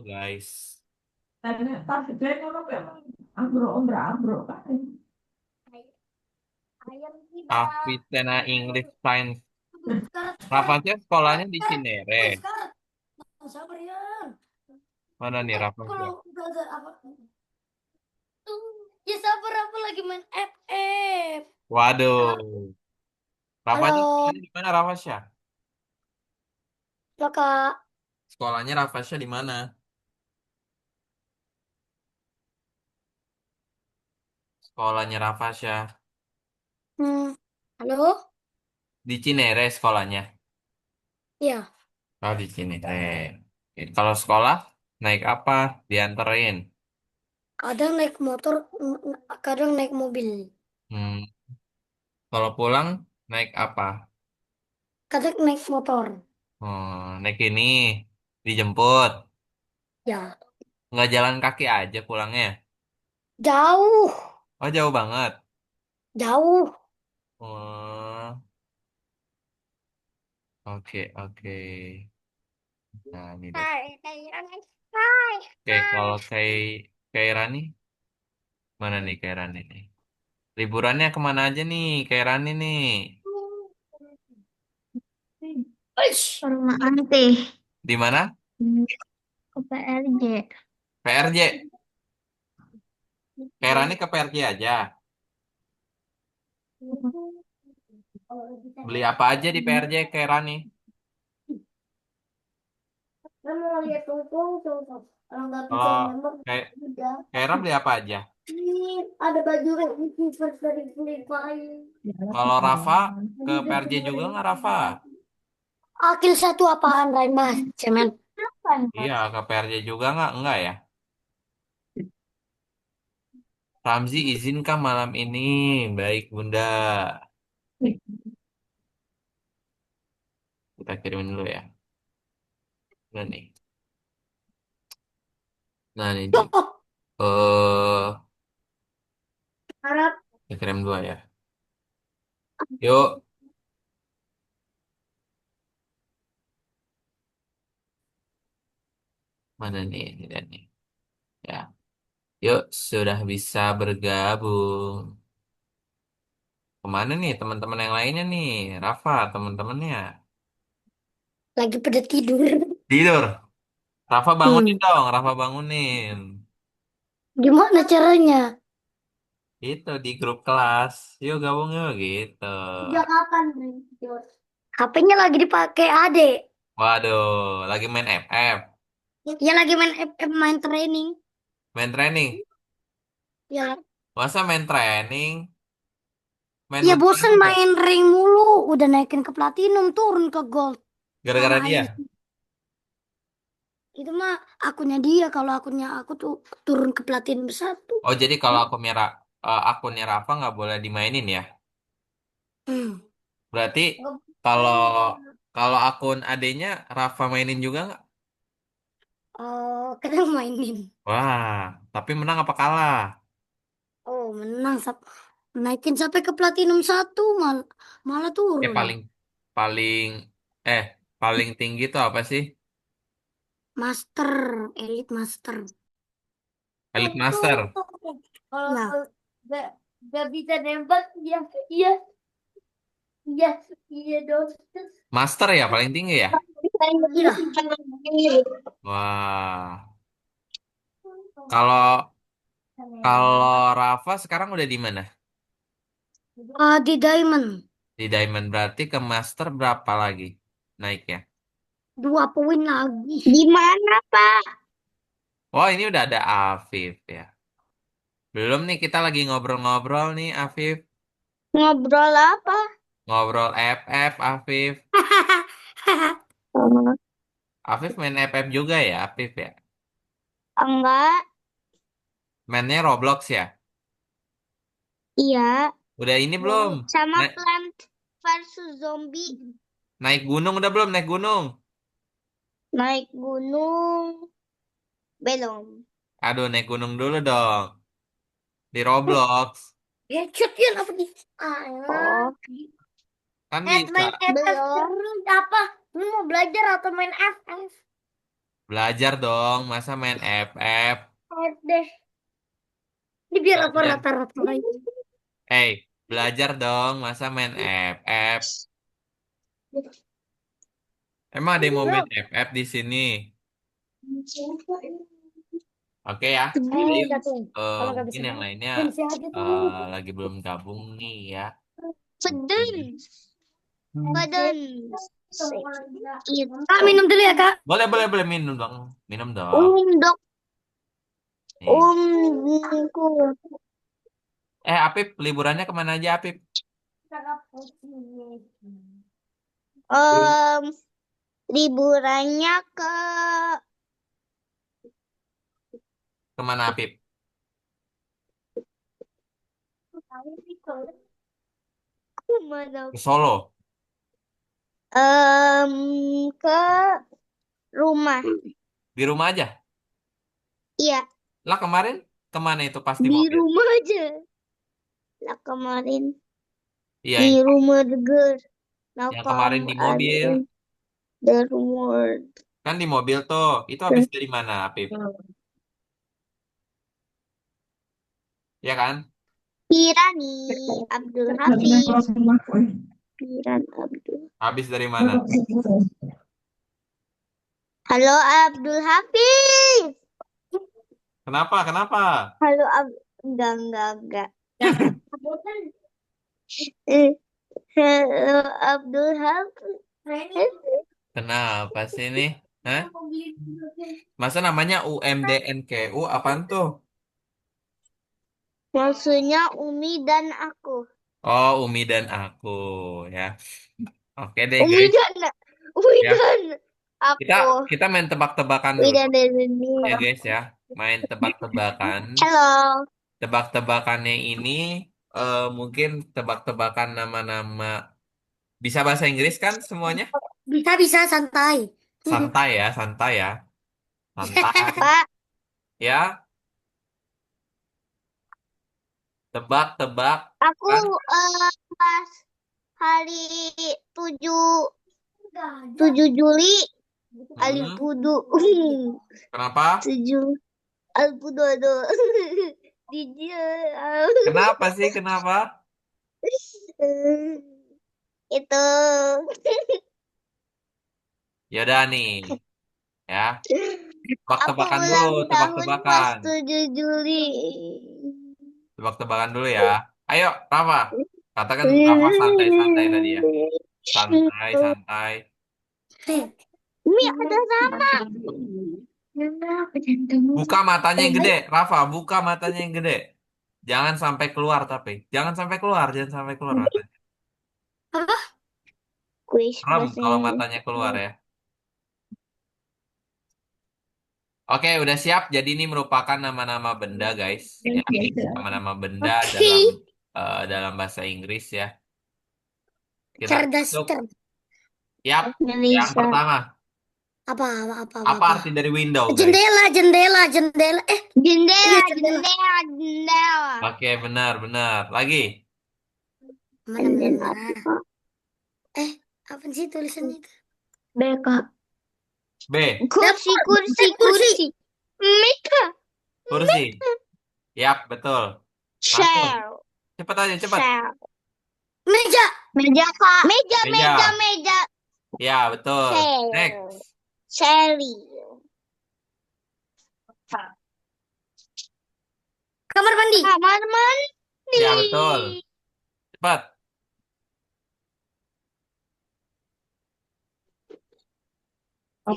guys. Tapi dia ngono memang ambro-ambro kan. Ayam tidak. Afitena English Science. Sekarang, Rafasya sekolahnya di Cinere. sekarang. Sabar ya. Mana nih Rafasya? Kalau udah ada apa? Ya sabar, aku lagi main FF. Waduh. Rafasya Halo, sekolahnya di mana Rafasya? kakak. Sekolahnya Rafasya di mana? Sekolahnya Rafasya Hmm. Halo? di Cinere sekolahnya. Ya, Oh di Cinere. Oke. Kalau sekolah naik apa? Dianterin. kadang naik motor, kadang naik mobil. Hmm. Kalau pulang naik apa? Kadang naik motor. Naik ini dijemput. Ya, Nggak jalan kaki aja pulangnya. jauh, Oh jauh banget. jauh. Oh, oke oke. Nah ini deh. Hai, hai, Oke kalau kayak kayak Rani mana nih kayak Rani nih? Liburannya kemana aja nih kayak Rani nih? hai. Rumah anti. Di mana? Ke PRJ. PRJ. Kayak Rani ke PRJ aja. Beli apa aja di PRJ kayak Rani? Kamu mau lihat tumpeng, tumpeng. Kalau nggak bisa Kalau nembak, kayak udah. kayak Ram beli apa aja? Ini ada baju yang t-shirt dari Levi's. Kalau Rafa ke PRJ juga nggak Rafa? Akil satu apaan, Rai Mas? Cemen. Iya ke PRJ juga nggak? Enggak ya? Ramzi izinkah malam ini? Baik Bunda. Kita kirimin dulu ya. Nah nih. Nah ini dia. Oh, harap. Kita kirim dua ya. Yuk. Mana nih? Ini dia nih. Ya. Yuk sudah bisa bergabung. Kemana nih teman-teman yang lainnya nih? Rafa teman-temannya. Lagi pada tidur. Tidur. Rafa bangunin Hmm. dong. Rafa bangunin. Gimana caranya? Itu di grup kelas. Yuk gabung yuk gitu. Sejak kapan main tidur? HP-nya lagi dipakai adek. Waduh, lagi main FF. Ya lagi main main training. Main training. Ya, Masa main training? Main ya beneran bosan enggak? main ring mulu. Udah naikin ke platinum, turun ke gold. Sama Gara-gara aja. dia? Itu mah akunnya dia. Kalau akunnya aku tuh turun ke platinum satu. Oh, jadi kalau akunnya Rafa nggak boleh dimainin ya? Hmm. Berarti Nggak kalau mainin. kalau akun adenya Rafa mainin juga nggak? Oh, kadang mainin. Wah, tapi menang apa kalah? Oh, menang. Naikin sampai ke platinum satu, malah Eh turun. paling eh paling tinggi tuh apa sih? Master, Elite Master. Elite Master. Kalau ya. Gak, gak bisa nembak, iya, iya, iya, iya dong. Master ya paling tinggi ya? Iya. Wah. Kalau kalau Rafa sekarang udah di mana? Di Diamond. Di Diamond berarti ke Master berapa lagi naiknya? 2 poin lagi. Gimana, Pak? Oh, ini udah ada Afif ya. Belum nih kita lagi ngobrol-ngobrol nih Afif. Ngobrol apa? Ngobrol FF Afif. Oh, Afif main FF juga ya Afif ya. enggak, Mainnya Roblox ya. iya. Udah ini belum? Sama Naik, Plant versus Zombie. naik gunung udah belum? Naik gunung. Naik gunung, belum. Aduh, naik gunung dulu dong. Di Roblox. Headshot ya apa di? Oh, Kan bisa. main FF terus apa? Lu mau belajar atau main FF? Belajar dong, masa main FF? deh. Ini biar apa Belajar. rata-rata aja. Belajar dong, masa main FF? Emang ada yang mau main FF di sini? Oke ya. Jadi Udah tuh. Kalau nggak mungkin bisa yang main, lainnya kunci aja tuh. lagi belum gabung nih ya. Peden. Peden. Kak, minum dulu ya, Kak. Boleh, boleh, boleh minum dong. Minum dong. Dok, Nih. ku. Apip, liburannya kemana aja, Apip? Em, liburannya ke Kemana, Apip? mana? Ke Solo. Ke rumah. Di rumah aja. Iya, Lah kemarin kemana itu pas di di mobil? rumah aja. Lah kemarin Iya, di rumah deger. Now yang kemarin come di mobil. in the rumor. Kan di mobil tuh. Itu habis dari mana, Apip? Ya kan? Pirani Abdul Hafiz. Piran Abdul. Habis dari mana? Halo Abdul Hafiz. Kenapa? Kenapa? Halo enggak. Eh, Halo Abdul Hafiz. Kenapa sih ini? Hah? Masa namanya UMDNKU apaan tuh? Maksudnya Umi dan aku. Oh, Umi dan aku ya. Oke deh Umi guys. dan Umi Ya, dan kita aku. kita main tebak-tebakan Umi dulu dan ya dunia. guys ya. Main tebak-tebakan. Halo. Tebak-tebakannya ini mungkin tebak-tebakan nama-nama. Bisa bahasa Inggris kan semuanya? Bisa santai. Santai ya, santai ya. Santai Pak, ya. Tebak-tebak aku kan. pas hari 7 7 Juli Hmm, Alipudu. kenapa? 7 Alipudu aduh. Dijel. Kenapa sih? Kenapa? Itu Yaudah nih ya. aku Tebak-tebakan dulu, ulang tahun pas tebak-tebakan. 7 Juli. Tebak-tebakan dulu ya. Ayo, Rafa. Katakan Rafa santai-santai tadi ya. Santai, santai. Mi ada sama. Buka matanya yang gede, Rafa. Buka matanya yang gede. Jangan sampai keluar tapi. Jangan sampai keluar, jangan sampai keluar matanya. Kuis Rem bahasa kalau Inggris. matanya keluar ya. Oke, udah siap. Jadi ini merupakan nama-nama benda, guys. Ya, nama-nama benda dalam Oke. dalam bahasa Inggris ya. Kita Cerdas, masuk. cerdas. Yap. Yang Melisa. pertama, apa Apa. arti dari window, guys? Jendela. Iya, Iya. Jendela. Oke, benar, benar. Lagi. Mana. Apa sih tulisannya itu? BK. B. Kursi. Mika. Kursi. Yap, betul. Langsung. Chair. Cepat aja, cepat. Chair. Meja. Meja, Kak. Meja. Meja. Ya, betul. Chair. Next. Cherry. Kamar mandi. Kamar mandi. Ya, betul. Cepat.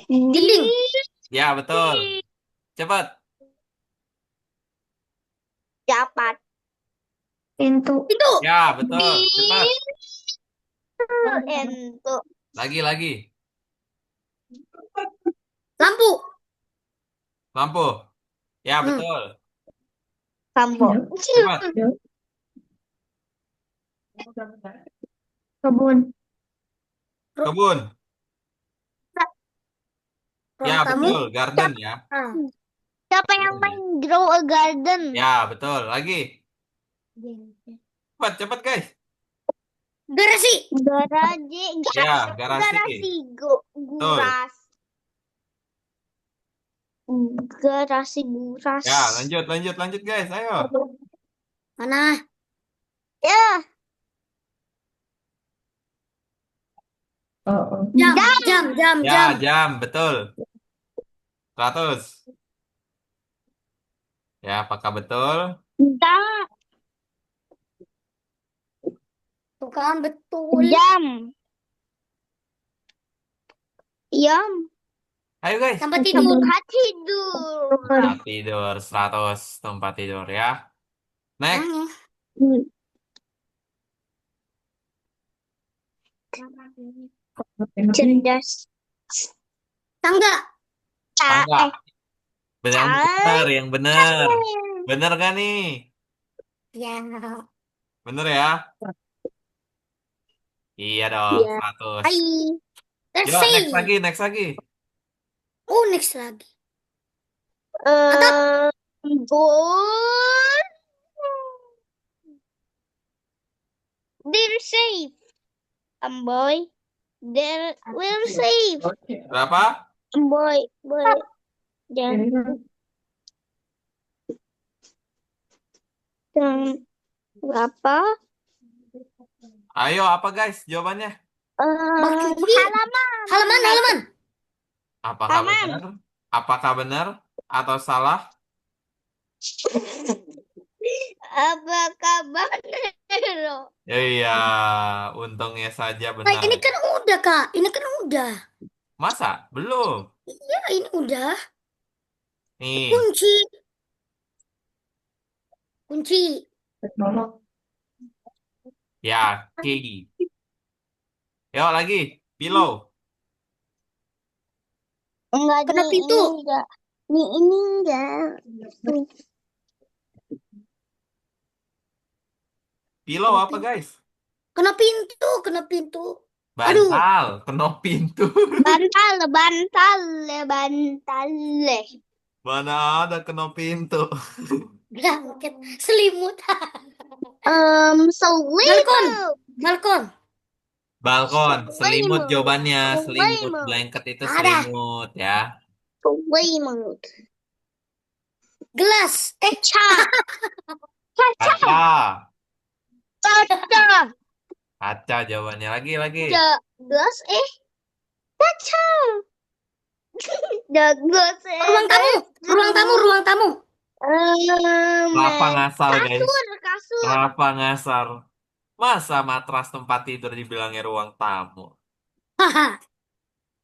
Dinding. Ya, betul. Cepat. Dapat. Pintu. Ya, betul. Cepat. Pintu. Lagi. Lampu. Lampu. Ya, betul. Lampu. Cepat. Kebun. Kebun. Ya, Ruang tamu. betul. Garden ya. Siapa yang main grow a garden? Ya, betul. Lagi. Cepat, cepat, guys. Garasi. Ya, garasi. Garasi. Betul. Guras. Gerasi buras. Ya, lanjut guys, ayo. Mana? Ya. Oh, Jam, jam, jam, Ya, jam. jam, betul. 100. Ya, apakah betul? Enggak. Tuh kan betul. Jam. Jam. Ayo guys. Tempat tidur. Tempat tidur. Tempat tidur 100 tempat tidur ya. Next. Cerdas. Tangga. Tangga. Yang benar, yang benar. Benar gak nih? Ya. Benar ya? Iya dong, Ya. 100. Hai. Let's Yuk, next see. lagi, next lagi. Oh, next lagi. Atap. Good. They're safe. Boy. They're will safe. Berapa? Boy. Boy. Dan berapa? Ayo, apa guys jawabannya? Halaman. Halaman, halaman. Apakah benar? Apakah benar atau salah? Apakah benar? Ya, iya, untungnya saja Nah, benar. ini kan udah, Kak. Ini kan udah. Masa? Belum. Ya, ini udah. Nih, Kunci. Kunci. teknologi. ya, key. Yuk lagi, below. Enggak, kena pintu. Ini enggak. Ini enggak. Below apa guys? Kena pintu, kena pintu. Aduh. Bantal, kena pintu. Bantal, bantal, bantal. Mana ada kena pintu? Blanket, selimut. Balkon, balkon. Balkon, selimut jawabannya. Selimut, Selimut. blanket itu Ada. selimut ya. Selimut. Gelas, kaca. Kaca, Kaca. kaca jawabannya. Lagi. Gelas, kaca. Gelas, ruang tamu, ruang tamu, ruang tamu. Kenapa ngasal guys? Kasur. Kenapa ngasar? Masa matras tempat tidur dibilangnya ruang tamu? Haha.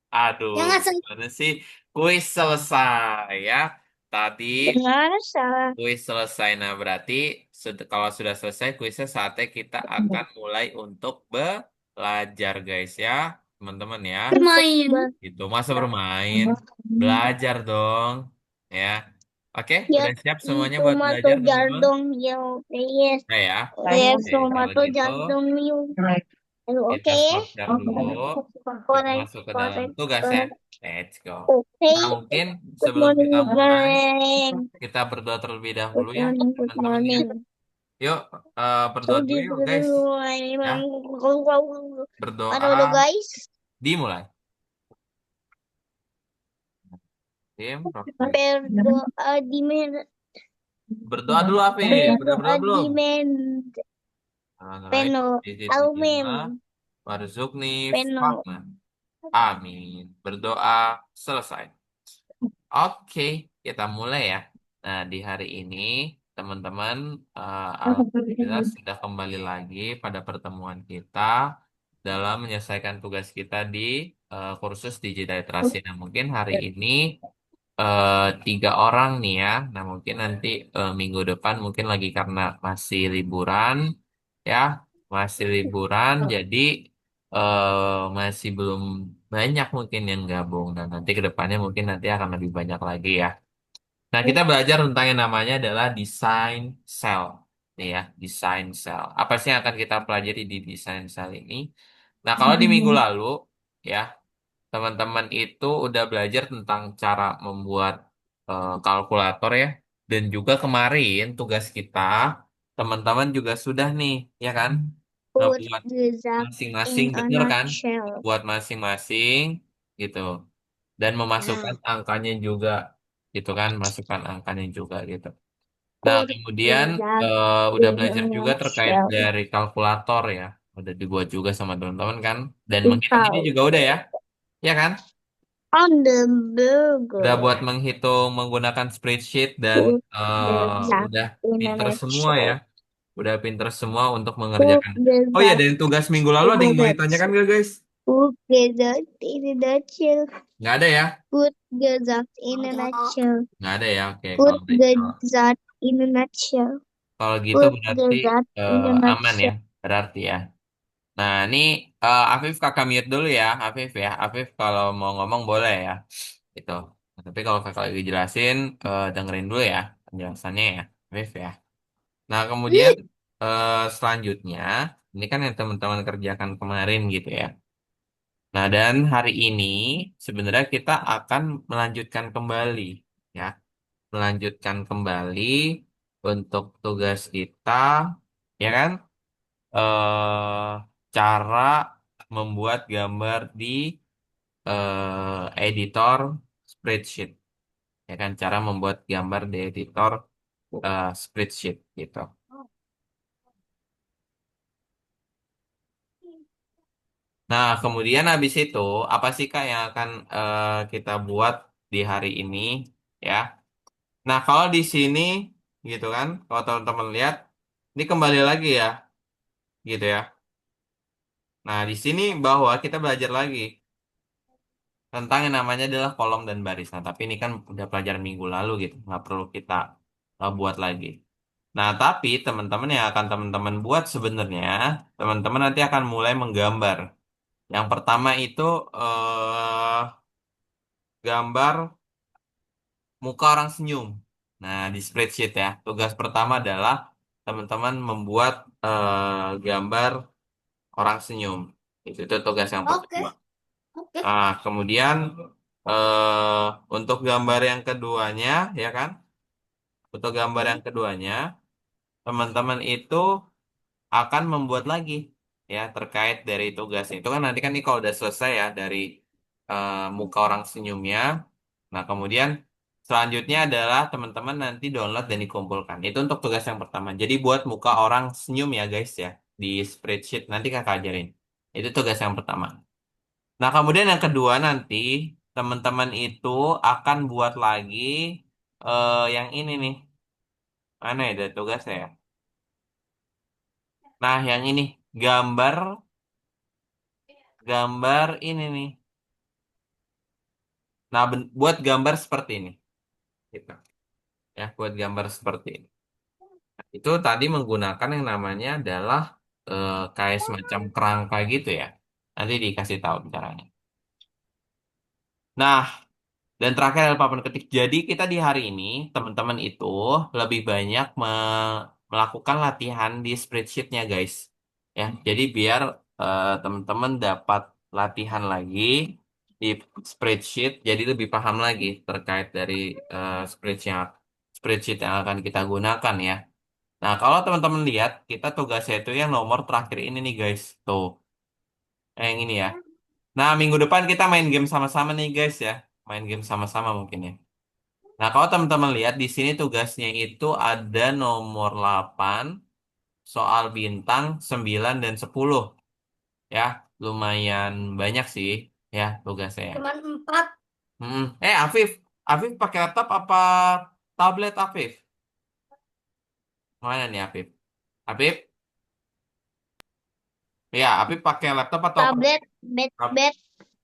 Aduh, Yang ngasal. gimana sih? Kuis selesai ya. Tadi Salah. kuis selesai. Nah, berarti kalau sudah selesai kuisnya, saatnya kita akan mulai untuk belajar, guys ya. Teman-teman ya. Bermain. Itu masa bermain. Belajar dong. Ya. Oke, Ya, udah siap semuanya buat tomato belajar, teman-teman? jardong you. Yes. Nah ya. Yes, Oke, kalau tomato gitu jardong you. kita Oke. stop share dulu. Kita Correct. masuk ke dalam tugas ya. Let's go. Oke. Nah, mungkin Good sebelum morning, kita good mulai, morning. kita berdoa terlebih Good dahulu ya, morning, good teman-teman ya. morning. Yuk, berdoa dulu yuk, guys. Ya, berdoa Halo guys. dimulai. Tim, Berdoa di berdoa dulu, Afif. Udah berdoa belum? Alright. Peno. Almem. Warzukni Peno. Fahma. Amin. Berdoa selesai. Oke, kita mulai ya. Nah, di hari ini, teman-teman, alhamdulillah sudah kembali lagi pada pertemuan kita dalam menyelesaikan tugas kita di kursus Digiliterasi. Nah, mungkin hari ini 3 orang nih ya. Nah, mungkin nanti minggu depan mungkin lagi karena masih liburan, ya, masih liburan, jadi masih belum banyak mungkin yang gabung. Dan nanti ke depannya mungkin nanti akan lebih banyak lagi ya. Nah, kita belajar tentang yang namanya adalah desain sel. Nih ya, desain sel. Apa sih yang akan kita pelajari di desain sel ini? Nah, kalau di minggu lalu, ya, teman-teman itu udah belajar tentang cara membuat kalkulator ya. Dan juga kemarin tugas kita, teman-teman juga sudah nih, ya kan? Put Ngebuat the zap masing-masing, in a bener kan? nutshell. Buat masing-masing gitu. Dan memasukkan angkanya juga. gitu kan, masukkan angkanya juga gitu. Nah, Put kemudian the dog udah in belajar juga a terkait shell. dari kalkulator ya. Udah dibuat juga sama teman-teman kan. Dan The menghitung ini house juga udah ya. Ya kan? on the Udah burger. buat menghitung menggunakan spreadsheet dan Put the dog udah in pinter a semua ya. shell. Udah pinter semua untuk Put mengerjakan. the Oh ya, dog dan tugas minggu lalu ada yang in mau a ditanyakan shell. gak guys? Put the dog in a shell. Nggak ada ya? Put the dog in a nutshell. Nggak ada ya. Oke, Put kalau the dog in a nutshell. kalau gitu Put berarti the dog in a aman ya. nutshell. Berarti ya. Nah, ini Afif kakak mute dulu ya, Afif ya. Afif kalau mau ngomong boleh ya. Gitu. Nah, tapi kalau kakak lagi jelasin, dengerin dulu ya penjelasannya ya, Afif ya. Nah, kemudian selanjutnya, ini kan yang teman-teman kerjakan kemarin gitu ya. Nah, dan hari ini sebenarnya kita akan melanjutkan kembali ya. Melanjutkan kembali untuk tugas kita, ya kan? Cara membuat gambar di editor spreadsheet, ya kan? Cara membuat gambar di editor spreadsheet gitu. Nah, kemudian habis itu apa sih Kak yang akan kita buat di hari ini ya? Nah, kalau di sini gitu kan, kalau teman-teman lihat, ini kembali lagi ya, gitu ya. Nah, di sini bahwa kita belajar lagi tentang yang namanya adalah kolom dan baris. Nah, tapi ini kan udah pelajaran minggu lalu gitu, nggak perlu kita buat lagi. Nah, tapi teman-teman yang akan teman-teman buat sebenarnya, teman-teman nanti akan mulai menggambar. Yang pertama itu gambar muka orang senyum. Nah, di spreadsheet ya, tugas pertama adalah teman-teman membuat gambar orang senyum. Itu tugas yang Oke, pertama. oke. Kemudian untuk gambar yang keduanya, ya kan? Untuk gambar yang keduanya, teman-teman itu akan membuat lagi ya terkait dari tugas itu kan nanti kan ini kalau udah selesai ya dari muka orang senyumnya. Nah, kemudian selanjutnya adalah teman-teman nanti download dan dikumpulkan. Itu untuk tugas yang pertama. Jadi buat muka orang senyum ya guys ya di spreadsheet nanti kakak ajarin. Itu tugas yang pertama. Nah, kemudian yang kedua nanti teman-teman itu akan buat lagi yang ini nih. Mana ya ada tugasnya ya? Nah, yang ini gambar gambar ini nih. Nah, buat gambar seperti ini. Gitu. Ya, buat gambar seperti ini. Nah, itu tadi menggunakan yang namanya adalah kayak semacam kerangka gitu ya. Nanti dikasih tahu caranya. Nah, dan terakhir adalah papan ketik. Jadi kita di hari ini, teman-teman itu lebih banyak melakukan latihan di spreadsheetnya, guys. Ya, jadi biar teman-teman dapat latihan lagi di spreadsheet, jadi lebih paham lagi terkait dari spreadsheet yang akan kita gunakan ya. Nah, kalau teman-teman lihat, kita tugasnya itu yang nomor terakhir ini nih, guys. Tuh, yang ini ya. Nah, minggu depan kita main game sama-sama nih, guys ya. Main game sama-sama mungkin ya. Nah, kalau teman-teman lihat di sini tugasnya itu ada nomor 8, soal bintang 9 dan 10 ya. Lumayan banyak sih ya tugasnya ya. Cuman 4. Afif, Afif pakai laptop apa tablet Afif? Mana nih Afif? Afif? Ya, Afif pakai laptop atau Tablet, bed, bed.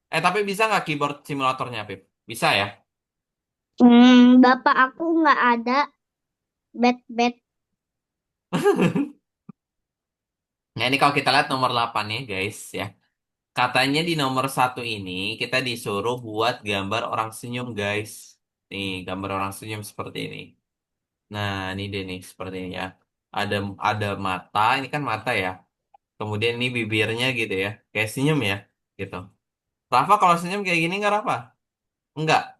tapi bisa nggak keyboard simulatornya Afif? Bisa ya? Bapak aku nggak ada bed, bed. Nah, ini kalau kita lihat nomor 8 nih guys ya. Katanya di nomor satu ini kita disuruh buat gambar orang senyum guys. Nih gambar orang senyum seperti ini. Nah ini deh nih seperti ini ya. Ada ada mata, ini kan mata ya. Kemudian ini bibirnya gitu ya, kayak senyum ya, gitu. Rafa kalau senyum kayak gini nggak Rafa? Enggak.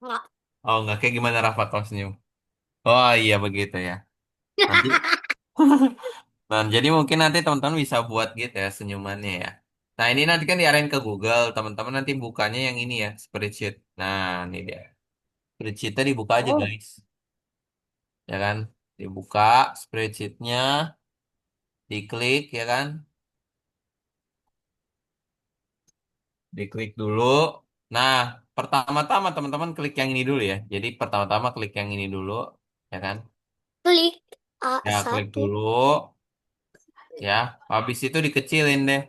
Nggak. Oh enggak kayak gimana Rafa kalau senyum? Oh iya begitu ya. Nanti, nah jadi mungkin nanti teman-teman bisa buat gitu ya senyumannya ya. Nah ini nanti kan diarahin ke Google, teman-teman nanti bukanya yang ini ya, spreadsheet. Nah ini dia. Spreadsheetnya dibuka aja Oh, guys, ya kan? Dibuka spreadsheetnya, diklik ya kan? Diklik dulu. Nah, pertama-tama teman-teman klik yang ini dulu ya. Jadi pertama-tama klik yang ini dulu, ya kan? klik Ya, klik A1. dulu, ya. Habis itu dikecilin deh.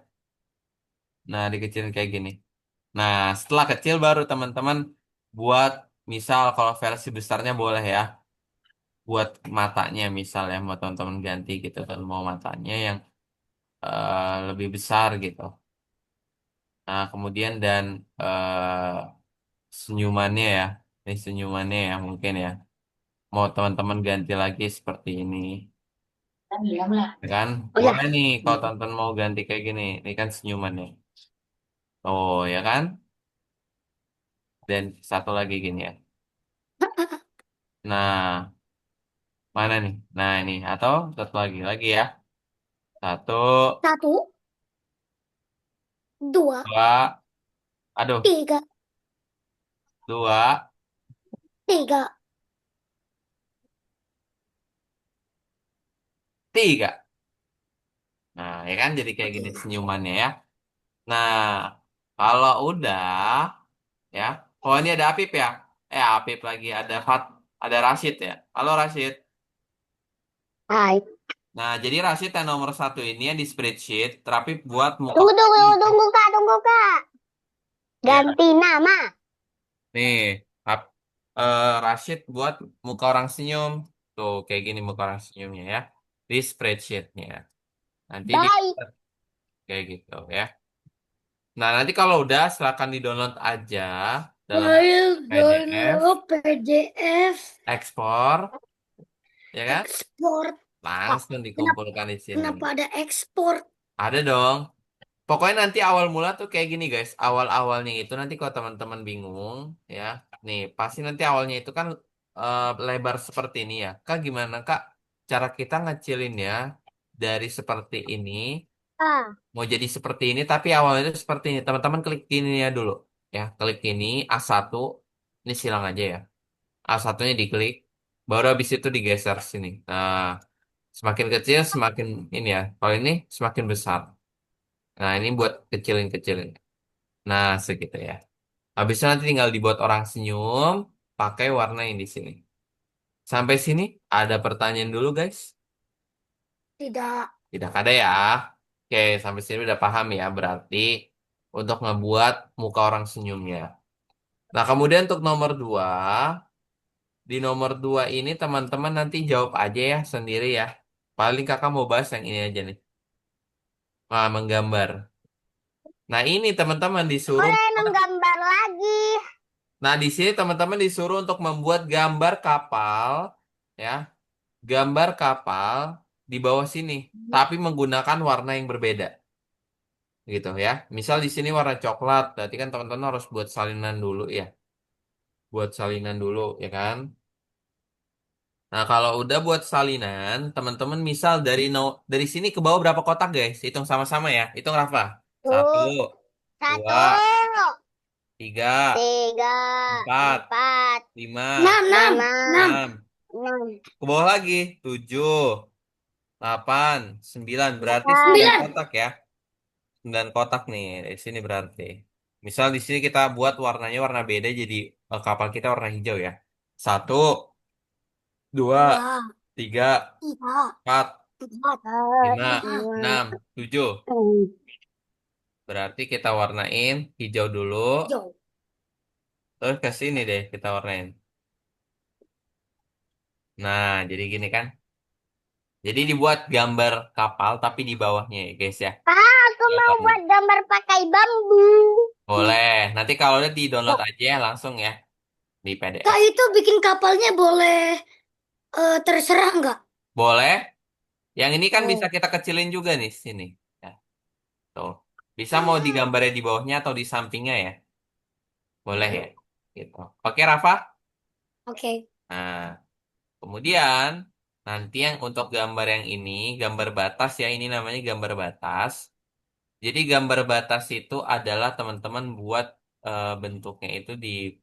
Nah, dikecilin kayak gini. Nah, setelah kecil baru teman-teman buat, misal kalau versi besarnya boleh ya. Buat matanya misal ya, mau teman-teman ganti gitu kan, mau matanya yang lebih besar gitu. Nah, kemudian dan senyumannya ya. Ini senyumannya ya mungkin ya. Mau teman-teman ganti lagi seperti ini. Ya kan? Oh ya, Boleh nih kalau teman-teman mau ganti kayak gini. Ini kan senyumannya. Oh, ya kan? Dan satu lagi gini ya. Nah, mana nih? Nah, ini. Atau satu lagi. Lagi ya. Satu, satu, dua, dua. Aduh. tiga, Dua, tiga. tiga. Nah, ya kan jadi kayak gini senyumannya ya. Nah, kalau udah ya. Oh, ini ada Apip ya. Apip lagi. Ada Rashid ya. Halo Rashid. Hai. Nah, jadi Rashid yang nomor satu ini yang di spreadsheet, tapi buat muka Tunggu, tunggu, ini. tunggu, Kak, tunggu, Kak. Ya, Ganti nama. nih, Rashid buat muka orang senyum. Tuh, kayak gini muka orang senyumnya ya. Di spreadsheetnya. Nanti di Baik. kayak gitu ya. Nah, nanti kalau udah silakan di-download aja dalam File PDF, download PDF ekspor, ya kan? ekspor. Kak, Langsung kenapa, dikumpulkan di sini. kenapa ada ekspor? Ada dong. Pokoknya nanti awal mula tuh kayak gini guys. Awal-awalnya itu nanti kalau teman-teman bingung, ya. Nih, pasti nanti awalnya itu kan lebar seperti ini ya. Kak, gimana Kak? Cara kita ngecilinnya dari seperti ini, Ah, mau jadi seperti ini, tapi awalnya itu seperti ini. Teman-teman klik ini ya dulu. Ya, klik ini A1. Ini silang aja ya. A1-nya diklik. Baru habis itu digeser sini. Nah, semakin kecil semakin ini ya. Kalau ini semakin besar. Nah, ini buat kecilin-kecilin. Nah, segitu ya. Habis itu nanti tinggal dibuat orang senyum pakai warna yang di sini. Sampai sini ada pertanyaan dulu, guys? tidak. Tidak ada ya. Oke, sampai sini udah paham ya. Berarti untuk ngebuat muka orang senyumnya. Nah, kemudian untuk nomor dua, di nomor dua ini teman-teman nanti jawab aja ya sendiri ya. Paling kakak mau bahas yang ini aja nih. Nah, menggambar. Nah, ini teman-teman disuruh. Boleh menggambar lagi. Nah, di sini teman-teman disuruh untuk membuat gambar kapal, ya, gambar kapal di bawah sini, tapi menggunakan warna yang berbeda, gitu ya. Misal di sini warna coklat, berarti kan teman-teman harus buat salinan dulu ya, buat salinan dulu, ya kan. Nah, kalau udah buat salinan, teman-teman misal dari sini ke bawah berapa kotak, guys? Hitung sama-sama ya. Hitung Rafa. Satu, Tuh, dua, satu, tiga, tiga, empat, empat, lima, enam, enam, enam, enam. enam, Ke bawah lagi, tujuh. 8, 9 berarti 9 sembilan. kotak ya. 9 kotak nih di sini berarti. Misal di sini kita buat warnanya warna beda jadi kapal kita warna hijau ya. Satu, dua, Dua, tiga, tiga, empat, empat, lima, lima, enam, tujuh. enam, Berarti kita warnain hijau dulu. tujuh. Terus ke sini deh kita warnain. Nah, jadi gini kan. Jadi dibuat gambar kapal tapi di bawahnya ya guys ya. Aku mau Gambarnya. buat gambar pakai bambu. Boleh. Nanti kalau udah di-download Kak, aja ya langsung ya di Kak, PDF. itu bikin kapalnya boleh terserah nggak? Boleh. Yang ini kan bisa Oh, kita kecilin juga nih sini. Ya, tuh. Bisa mau digambarnya di bawahnya atau di sampingnya ya. Boleh ya. Gitu. Oke, Rafa. oke. Nah, kemudian nanti yang untuk gambar yang ini, gambar batas ya, ini namanya gambar batas. Jadi gambar batas itu adalah teman-teman buat bentuknya itu di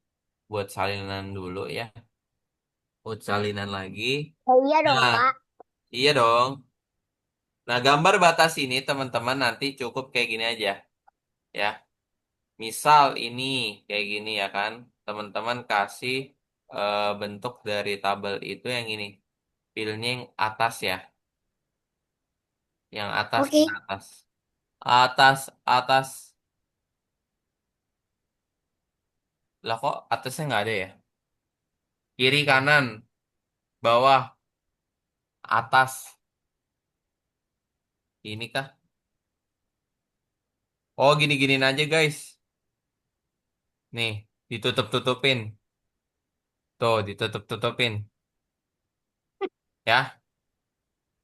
buat salinan dulu ya. Buat salinan lagi. Oh, iya dong, Nah, Kak. iya dong. Nah, gambar batas ini teman-teman nanti cukup kayak gini aja ya. Misal ini kayak gini ya kan. Teman-teman kasih bentuk dari tabel itu yang ini. Pilihnya yang atas ya. Yang atas, Oke. yang atas. Atas, atas. Lah kok atasnya nggak ada ya? Kiri, kanan, bawah, atas. Ini kah? Oh, gini-giniin aja guys. Nih, ditutup-tutupin. Tuh, ditutup-tutupin. Ya,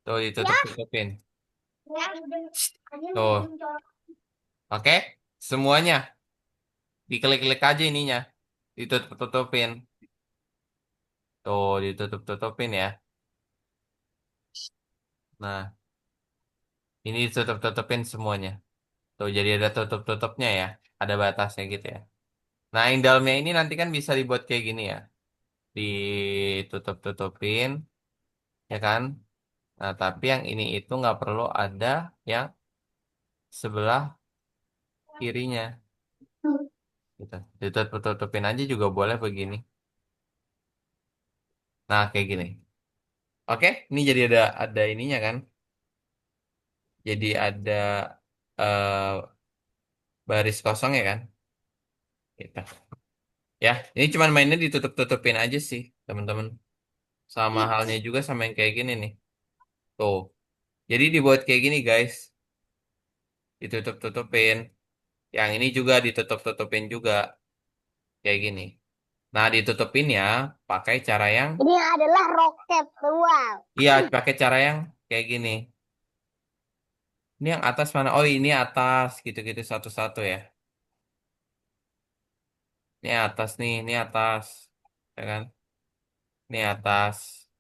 tuh Ya. ditutup-tutupin. Ya. Tuh, oke? Semuanya. Diklik-klik aja ininya. Ditutup-tutupin. Tuh, ditutup-tutupin ya. Nah, ini ditutup-tutupin semuanya. Tuh, jadi ada tutup-tutupnya ya. Ada batasnya gitu ya. Nah, yang dalamnya ini nanti kan bisa dibuat kayak gini ya. Ditutup-tutupin, ya kan? Nah, tapi yang ini itu nggak perlu ada yang sebelah kirinya. Gitu. Ditutup-tutupin aja juga boleh begini. Nah, kayak gini. Oke, ini jadi ada ininya kan. Jadi ada eh, baris kosong ya kan. Gitu. Ya, ini cuman mainnya ditutup-tutupin aja sih, teman-teman. Sama halnya juga sama yang kayak gini nih. Tuh. Jadi dibuat kayak gini, guys. Ditutup-tutupin. Yang ini juga ditutup-tutupin juga kayak gini. Nah, ditutupin ya pakai cara yang Ini adalah roket. Wow. iya, pakai cara yang kayak gini. Ini yang atas mana? Oh, ini atas gitu-gitu satu-satu ya. Ini atas nih, ini atas. Ya kan? Ini atas.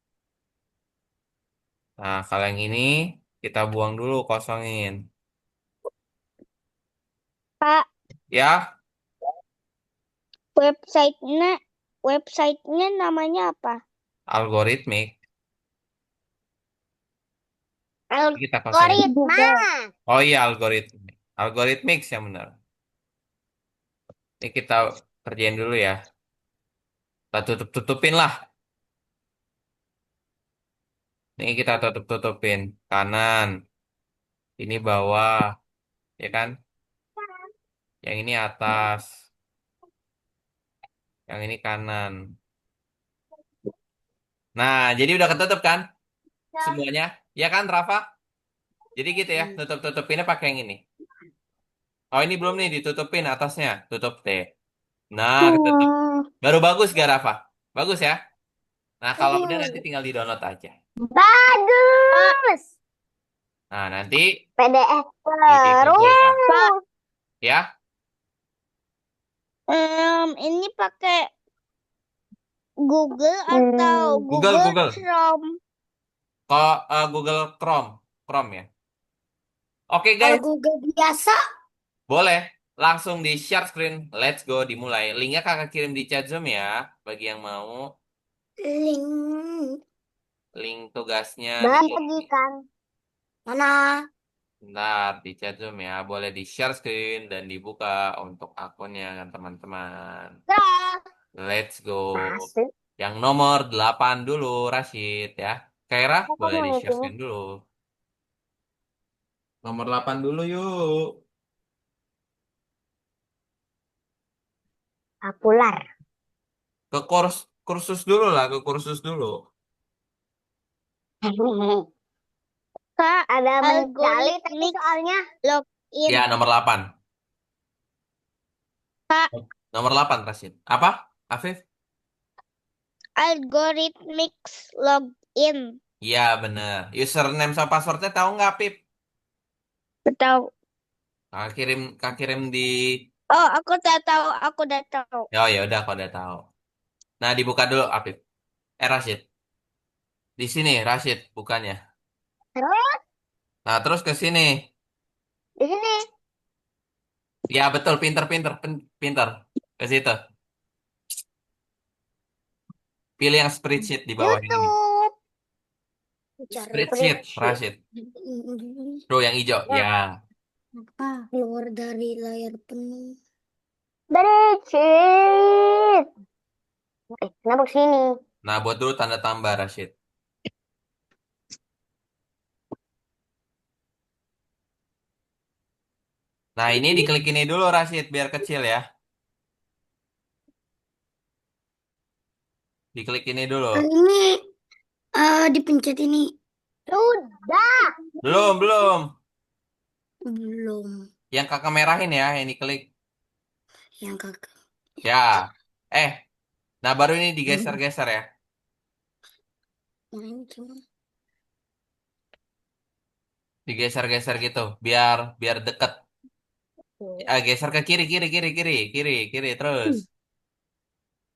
Nah, kalau yang ini kita buang dulu, kosongin. Kak, Ya, websitenya websitenya namanya apa? algoritmik. Kita kosongin. Algoritma. Oh iya, algoritmik. Algoritmik yang benar. Ini kita kerjain dulu ya. Kita tutup-tutupin lah. Ini kita tutup-tutupin. Kanan. Ini bawah. Ya kan? Yang ini atas. Yang ini kanan. Nah, jadi udah ketutup kan? Semuanya. Ya kan, Rafa? Jadi gitu ya. Tutup-tutupinnya pakai yang ini. Oh, ini belum nih ditutupin atasnya. Tutup deh. Nah, ketutup. Baru bagus gak, Rafa? Bagus ya? Nah, kalau udah nanti tinggal di-download aja. Bagus. Nah, nanti PDF dikumpulkan. terus. Ya, Ini pakai Google atau Google, Google Google. Chrome? Kalau Google Chrome. Chrome ya. Oke, Kalau guys. Google biasa, Boleh. Langsung di share screen. Let's go, dimulai. Linknya kakak kirim di chat Zoom ya. Bagi yang mau. link Link tugasnya di bagikan mana? Bentar, di chat Zoom ya. Boleh di share screen dan dibuka untuk akunnya kan teman-teman. Dah. Let's go. Masuk. Yang nomor 8 dulu, Rashid ya. Kaira, Apa boleh mau di share itu? screen dulu. Nomor 8 dulu yuk. Populer. Ke kursus dulu lah, ke kursus dulu. Kak, ada medali tapi soalnya login. Ya, nomor 8. Kak, Nomor 8, Rashid. Apa? Afif? algorithmics login. Iya, bener. Username sama passwordnya tahu nggak, Pip? Tahu. Kak kirim di... Oh, aku udah tahu, aku udah tahu. Oh ya udah, kau udah tahu. Nah, dibuka dulu, Afif. Rashid. Di sini, Rashid, bukannya. Terus Nah, terus ke sini. di sini. Ya, betul. Pinter, pinter, pinter. Ke situ. Pilih yang spreadsheet di bawah ini. YouTube. Cari Spreadsheet, Rashid. Tuh yang hijau. Ya. apa? Keluar dari layar penuh. Berecit. Kenapa kesini? Nah, buat dulu tanda tambah, Rashid. Nah, ini diklik ini dulu, Rashid, biar kecil ya. Diklik ini dulu. Ini dipencet ini. Sudah. Belum, belum. Belum. Yang kakak merahin ya, yang diklik. Yang kakak. Ya. Eh, nah baru ini Hmm. digeser-geser ya. Main cuma. Digeser-geser gitu, biar biar deket. Geser ke kiri, kiri, kiri, kiri, kiri, kiri, terus.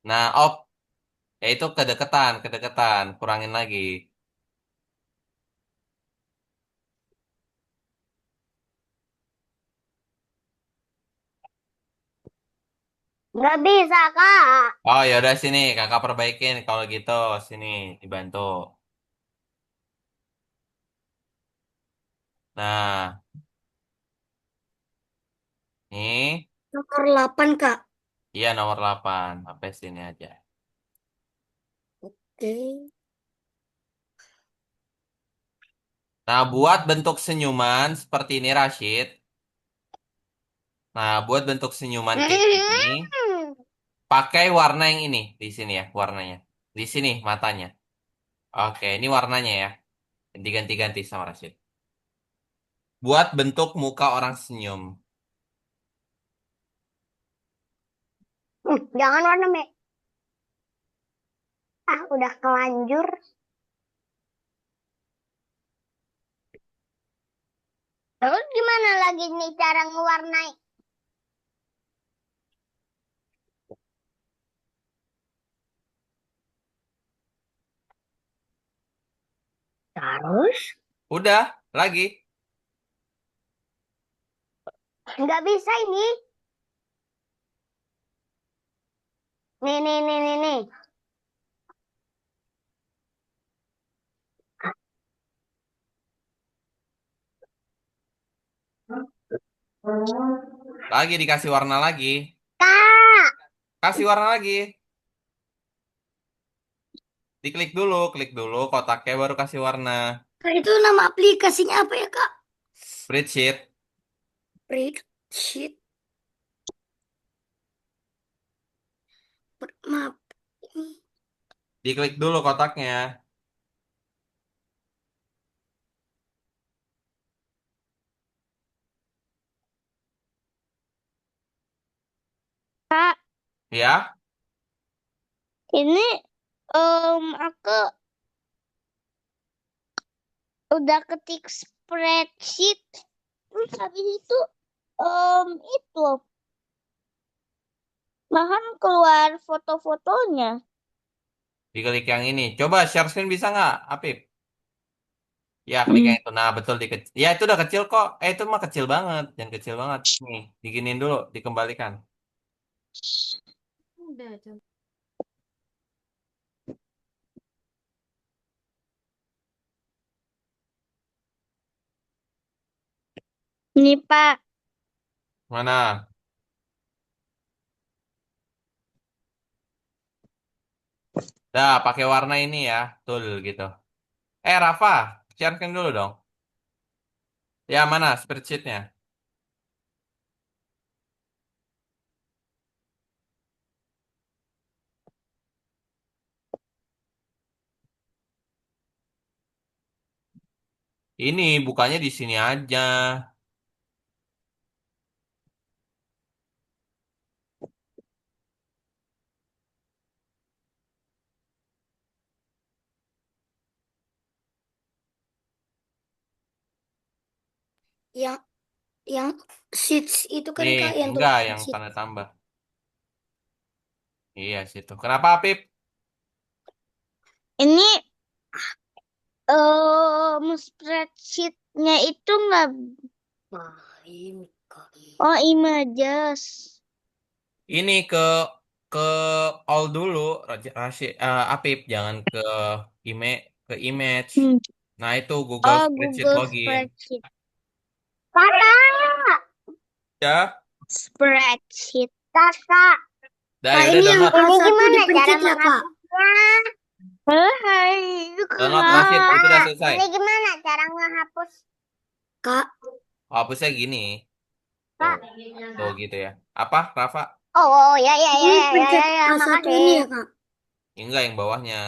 Nah, op, ya itu kedekatan, kedekatan. Kurangin lagi. Nggak bisa, Kak. Oh, ya udah sini, kakak perbaikin. Kalau gitu, sini dibantu. Nah, ini, Nomor 8, Kak. iya nomor 8. Sampai sini aja. Oke. Nah, buat bentuk senyuman seperti ini, Rashid. Nah, buat bentuk senyuman kayak gini, pakai warna yang ini di sini ya, warnanya. Di sini matanya. Oke, ini warnanya ya. Diganti-ganti sama Rashid. Buat bentuk muka orang senyum. Jangan warna merah. Ah, udah kelanjur. Terus gimana lagi nih cara ngewarnai? Terus? Udah, lagi. Nggak bisa ini. Nih, nih, nih, nih, nih. Lagi dikasih warna lagi. Kak, Kasih warna lagi. Klik dulu kotaknya baru kasih warna. Kak, itu nama aplikasinya apa ya, Kak? Spreadsheet. Spreadsheet. Maaf. Diklik dulu kotaknya. Kak, Ya, ini aku udah ketik spreadsheet. Terus habis itu itu bahan keluar foto-fotonya. diklik yang ini. Coba share screen bisa nggak, Apip? Ya, klik Hmm. yang itu. Nah, betul dikecil. Ya, itu udah kecil kok. Itu mah kecil banget. Yang kecil banget. Nih, diginin dulu, dikembalikan. Udah, coba. Ini Pak, Mana? Dah, pakai warna ini ya. Betul gitu. Rafa, share screen dulu dong. Ya, mana spreadsheet-nya? Ini bukannya di sini aja. yang yang sheets itu kan Nih, Kak yang enggak tulisan yang sheet. tanda tambah. Iya, situ. Kenapa, Apip? Ini spreadsheetnya itu nggak. Main Kak. Oh, images. Ini ke ke all dulu, Rashid, Apip, jangan ke image. Hmm. Nah, itu Google Oh, Spreadsheet Google login. Spreadsheet. Kakak, Ya, spreadsheet. Kakak, dah Kak, yaudah ini yang download. ini gimana cara menghapusnya? Hai, Download Rashid, itu udah Kak, selesai. ini gimana cara menghapus? Kak, Hapusnya gini. Tuh, Kak. tuh gitu ya. Apa, Rafa? Oh, ya, ya, ya, ya, ya, ya, ya, satu makasih. ini ya kak? Enggak, yang bawahnya,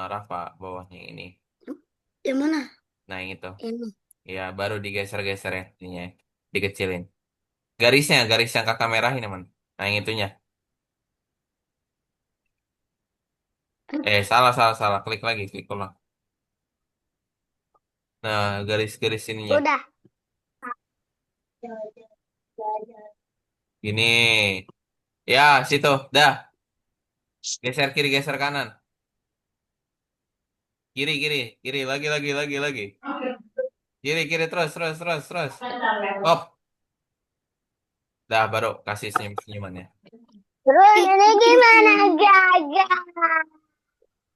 Rafa, bawahnya yang ini. Yang mana? Nah, yang itu. Ini. Ya, baru digeser-geser ya, ininya. Dikecilin. Garisnya, garis yang kakak merahin, teman. Nah, yang itunya. Salah, salah, salah. Klik lagi, klik ulang. Nah, garis-garis ininya. Udah. Ini. Ya, situ. Dah. Geser kiri, geser kanan. Kiri, kiri, kiri. Lagi, lagi, lagi, lagi. Kiri, kiri, terus, terus, terus, terus. Hop. Dah, baru kasih senyum-senyumannya. Terus ini gimana, Gaga?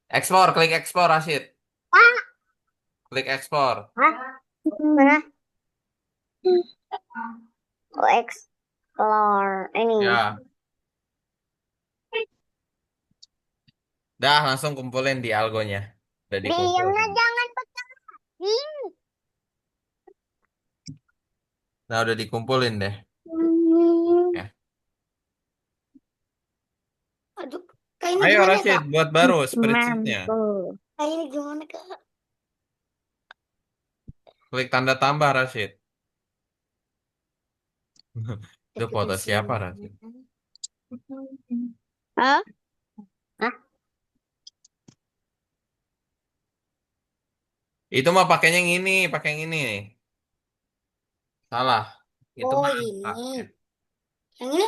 Ekspor, klik ekspor, Rashid. Pak, Klik ekspor. hah? Mana? Oh, explore. Ini. Ya. Dah, langsung kumpulin di algonya. Udah Diamnya dikumpulin. jangan pecah. Nah, udah dikumpulin deh. Hmm. Ya. Aduh, kak ini Ayo, gimana Rashid, kak? buat baru spreadsheetnya. Mantul. Kak ini gimana kak? Klik tanda tambah, Rashid. Itu Tapi foto kasihan. siapa, Rashid? Hah? Hah? Itu mah pakainya yang ini, pakai yang ini. Salah. Itu Oh mah angka. Ya. ini. Yang ini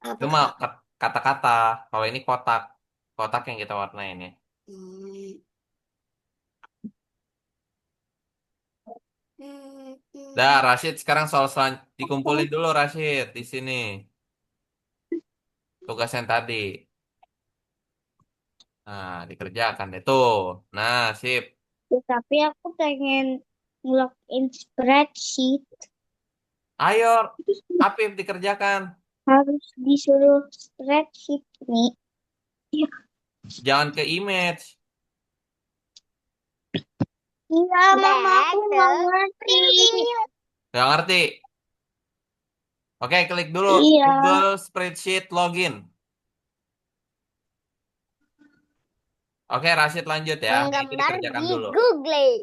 apa Itu mah kak? kata-kata. Kalau ini kotak. Kotak yang kita warnain ya. Hmm. Dah, Rashid sekarang soal dikumpulin dulu, Rashid, di sini. Tugas yang tadi. Nah, dikerjakan deh tuh. Nah, sip. Ya, tapi aku pengen login spreadsheet. Ayo, Apip dikerjakan. Harus disuruh spreadsheet nih. Iya, Jangan ke image. iya, mama aku nggak ngerti. Gak ngerti. Oke, klik dulu Iya. Google Spreadsheet Login. Oke, Rashid lanjut ya. Nah, itu Menggambar dikerjakan di dulu. Google.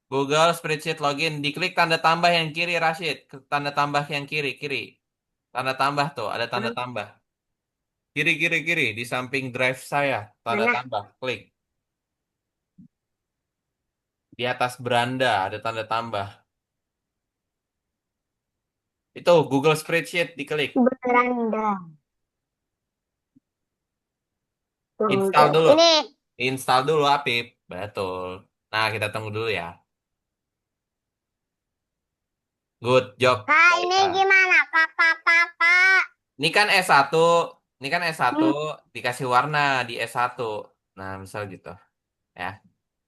Google Spreadsheet Login. Diklik tanda tambah yang kiri, Rashid. Tanda tambah yang kiri, kiri. Tanda tambah tuh, ada tanda tambah. Kiri, kiri, kiri. Di samping drive saya. Tanda Mana? tambah. Klik. Di atas beranda ada tanda tambah. Itu Google Spreadsheet diklik. Beranda. Install Tunggu. dulu. Ini. Install dulu, Apip. Betul. Nah, kita tunggu dulu ya. Good job. Kak, ini Baiklah. gimana? Kakak. Ini kan S1. Ini kan S1 Hmm. dikasih warna di S1. Nah, misal gitu. Ya,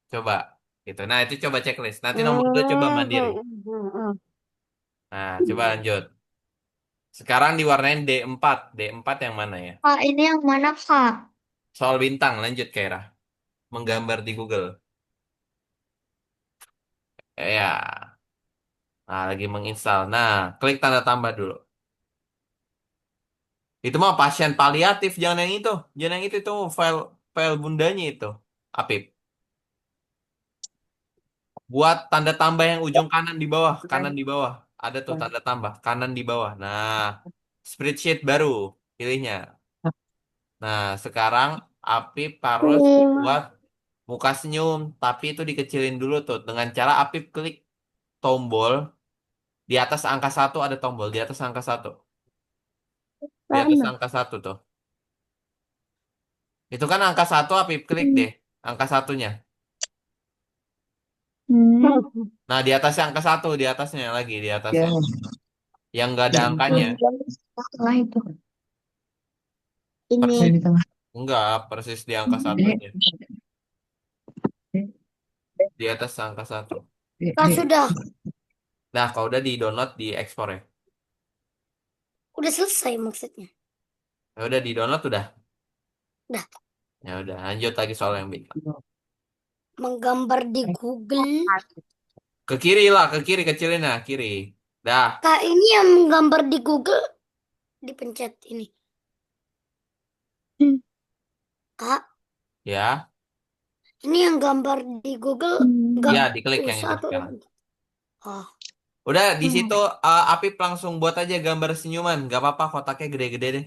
coba. Gitu. Nah, itu coba checklist. Nanti nomor 2 coba mandiri. Nah, coba lanjut. Sekarang diwarnain D4. D4 yang mana ya? Kak, ini yang mana, Kak? Soal bintang. Lanjut, Kaira. Menggambar di Google. Ya. Nah, lagi menginstal. Nah, klik tanda tambah dulu. Itu mah pasien paliatif, jangan yang itu. Jangan yang itu file file bundanya itu. Apip. Buat tanda tambah yang ujung kanan di bawah, kanan di bawah. Ada tuh tanda tambah, kanan di bawah. Nah, spreadsheet baru pilihnya. Nah, sekarang Apip harus buat muka senyum, tapi itu dikecilin dulu tuh dengan cara Apip klik tombol di atas angka satu ada tombol di atas angka satu. Di atas Mana? angka satu tuh. Itu kan angka satu Apip klik deh, angka satunya. Hmm. Nah, di atasnya angka satu, di atasnya lagi, di Ya. atasnya. Yang nggak ada angkanya. Setelah itu. Persis, Ini. di tengah. enggak, persis di angka satu aja. Di atas angka satu. Kak sudah. Nah, kalau udah di download, di ekspor ya. Udah selesai maksudnya. Ya udah di download udah. Udah. Ya udah, lanjut lagi soal yang B. Menggambar di Google. Ke kiri lah, ke kiri kecilin nah, kiri. Dah, Kak ini yang menggambar di Google dipencet ini. Kak, ya. ini yang gambar di Google nggak Ya, diklik yang usah itu tuh. sekarang. Oh, Udah di situ Apip langsung buat aja gambar senyuman, gak apa-apa kotaknya gede-gede deh.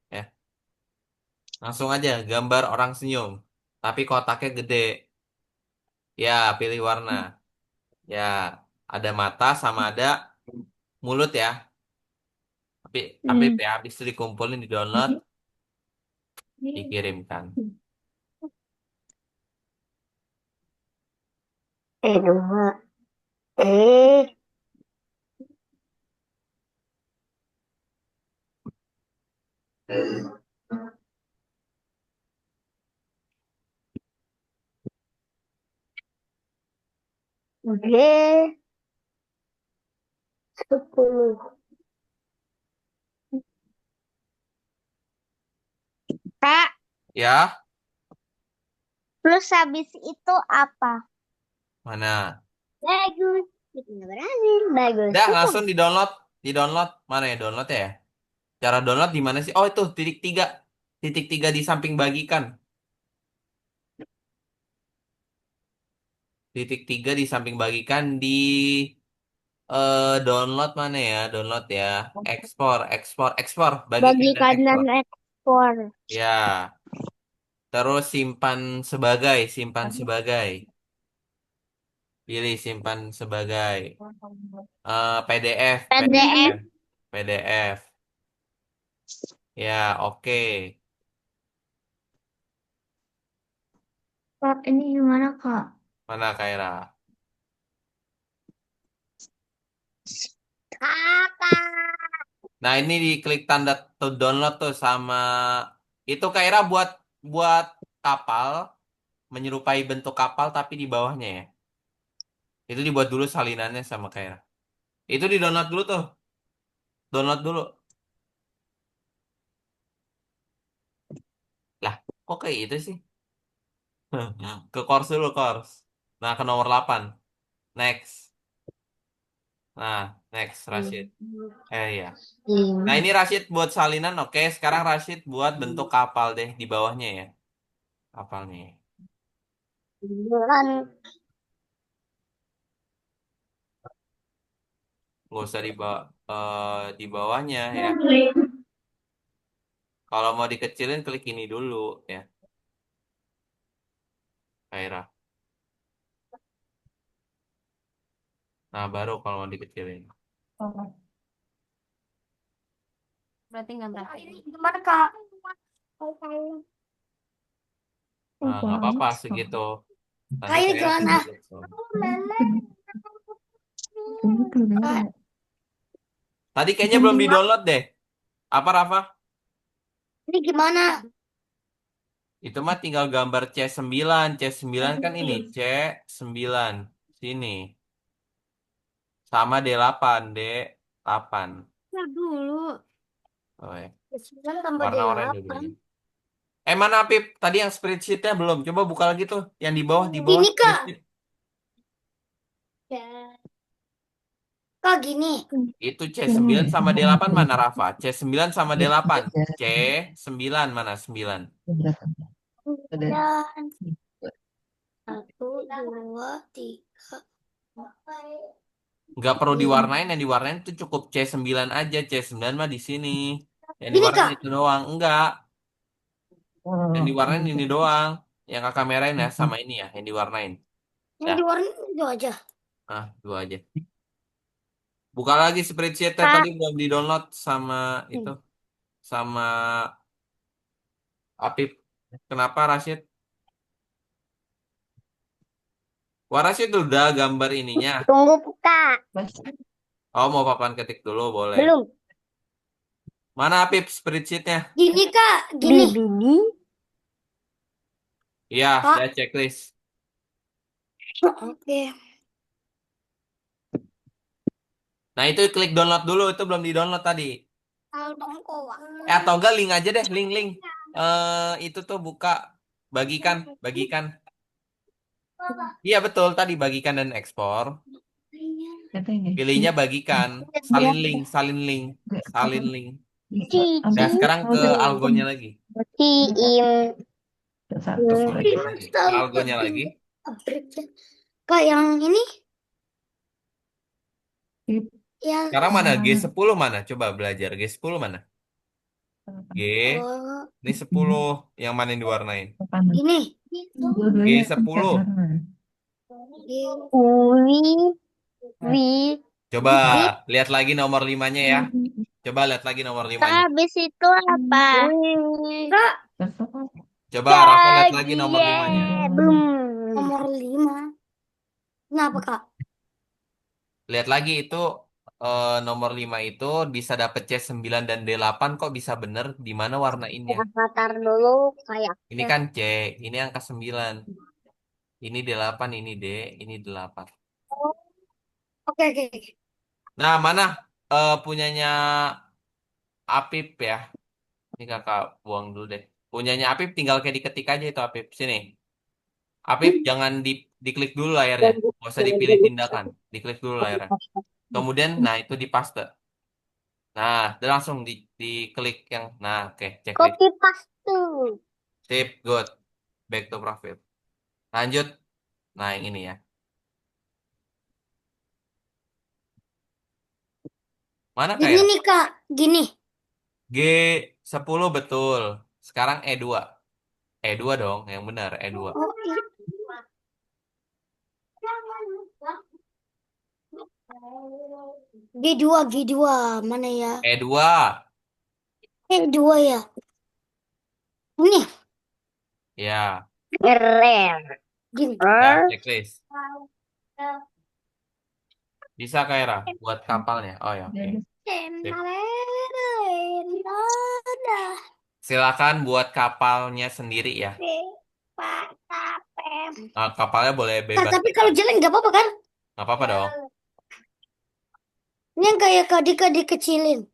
Ya, langsung aja gambar orang senyum. Tapi kotaknya gede. Ya, pilih warna. Ya, ada mata sama ada mulut ya. Apip ya, habis itu dikumpulin di download, dikirimkan. dua. Eh, G 10. Kak, Ya, terus habis itu apa? mana? Bagus. Kita nggak berani. Bagus. Dah, langsung di-download. Di-download. Mana ya download ya? Cara download di mana sih? Oh, itu titik tiga. Titik tiga di samping bagikan. Titik tiga di samping bagikan di download mana ya? Download ya. Ekspor, ekspor, ekspor. Bagikan Bagi dan kanan ekspor. ekspor. Ya. Terus simpan sebagai, simpan sebagai. Pilih simpan sebagai. PDF, PDF. PDF, PDF. Ya, oke. Kak, ini gimana, Kak? Mana Kaira? Kakak. Nah, ini diklik tanda tuh download tuh sama itu Kaira buat buat kapal menyerupai bentuk kapal tapi di bawahnya ya. Itu dibuat dulu salinannya sama Kaira. Itu di download dulu tuh. Download dulu. Lah, kok kayak itu sih? Ke course dulu course. Nah, ke nomor 8. Next. Nah, next Rashid. Iya. Nah, ini Rashid buat salinan oke. Sekarang Rashid buat bentuk kapal deh di bawahnya ya. Kapalnya. Bulan. Nggak usah di bawahnya ya. Kalau mau dikecilin klik ini dulu ya, Kaira. Nah, baru kalau mau dikecilin. Berarti nggak berarti. Ini gimana kak? Nah, nggak apa-apa segitu. Kak Nanti ini Kaira gimana? tinggal kecil. Kak, Tadi kayaknya belum di-download deh. Apa, Rafa? ini gimana? Itu mah tinggal gambar C9. C9 kan ini. C9. Sini. Sama D8. D8. Ntar dulu. Oh, ya. 9 tambah Warna oranye 8. dulunya. Mana, Pip? Tadi yang spreadsheet-nya belum. Coba buka lagi tuh. Yang di bawah Gini kak. spreadsheet. Ya. Kak gini. Itu C9 sama D8 mana, Rafa? C9 sama D8. C9 mana? 9. Dan 1, 2, 3. Nggak perlu diwarnain. Yang diwarnain itu cukup C9 aja. C9 mah di sini. Yang Gini diwarnain kak. itu doang. Enggak. Yang diwarnain ini doang. Yang kakak merahin ya sama ini ya. Yang diwarnain. Yang Dah. di warna itu aja. Dua aja. Buka lagi spreadsheet-nya. Tadi Kak. belum di-download sama itu. Sama Apip. Kenapa, Rashid? Wah, Rashid udah gambar ininya. Tunggu kak. Oh, mau papan ketik dulu boleh. Belum. Mana Apip spreadsheetnya? Gini Kak, gini. Bini. Iya, Kak, lihat checklist. oke. Nah, itu klik download dulu, itu belum di-download tadi. Atau enggak link aja deh, link-link. Itu tuh buka bagikan, bagikan. Iya betul, tadi bagikan dan ekspor. Kata ini, Pilihnya bagikan, salin link, salin link, salin link. Nah, sekarang ke algonya lagi. Tim. satu lagi. Ke algonya lagi. Kak, yang ini yang Sekarang mana? G10 mana? Coba belajar. G10 mana? G, oh, ini 10. Yang mana yang diwarnain? ini. Dua-duanya pencet G10. warna. Wi. Wi. Coba Wi. lihat lagi nomor 5-nya ya. Coba lihat lagi nomor Kak, 5-nya. habis itu apa? Kak, Cocok. Coba Rafa lihat lagi nomor Kagie. 5-nya. Boom. nomor 5. Kenapa Kak? Lihat lagi itu nomor 5 itu bisa dapet C9 dan D8 kok bisa bener di mana warnainnya. Avatar dulu kayak. Ini kan C, ini angka 9. Ini D8, ini D, ini 8. Oke, oke. Nah, mana punyanya Apip ya? Ini kakak buang dulu deh. Punyanya Apip tinggal kayak diketik aja itu Apip. Sini. Apip jangan diklik dulu layarnya. Nggak usah dipilih tindakan. Diklik dulu layarnya. Kemudian, nah itu di paste. Nah, dan langsung diklik yang, nah oke, checklist. Copy paste. Sip, good. Back to profit. Lanjut. Nah, yang ini ya. Mana Gini kayak? nih Kak, gini. G10 betul. Sekarang E2. E2 dong, yang benar, E2. Oh, G2, G2. Mana ya? E2. G2 ya. Ini, Ya, Keren. gini. ya, checklist. Bisa Kaira buat kapalnya. Oh ya, oke. Jadi Sip. Dadah. Silakan buat kapalnya sendiri ya. Nah, kapalnya boleh Kak, bebas tapi kita. kalau jalan nggak apa-apa kan? Nggak apa-apa dong. Ini yang kayak adik-adik kecilin.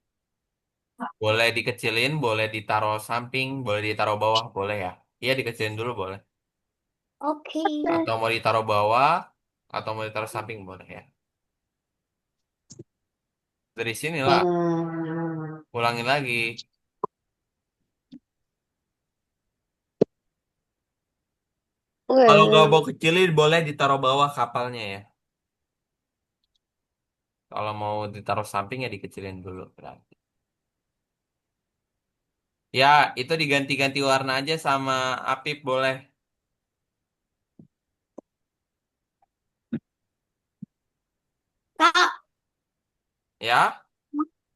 Boleh dikecilin, boleh ditaruh samping, boleh ditaruh bawah, boleh ya. Iya, dikecilin dulu boleh. Oke. Atau mau ditaruh bawah, atau mau ditaruh samping boleh ya. Dari sinilah, ulangin lagi. Kalau nggak mau kecilin, boleh ditaruh bawah kapalnya ya. Kalau mau ditaruh samping ya dikecilin dulu berarti. Ya, itu diganti-ganti warna aja sama Apip boleh. Kak, Ya,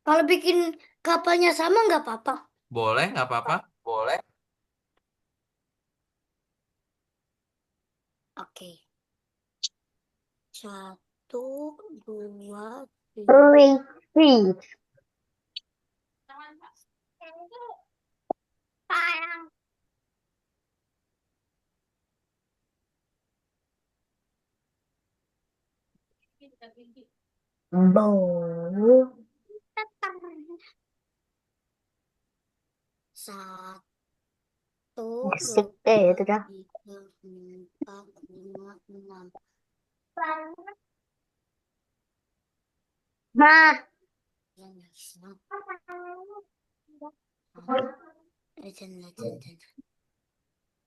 kalau bikin kapalnya sama nggak apa-apa. boleh, nggak apa-apa. boleh. Oke. Satu, dua, tiga. Wi. Wi. Boom. Satu, Asik dua, deh itu dah. tiga, empat, lima, enam. Nah, Ya, nggak bisa. Legend.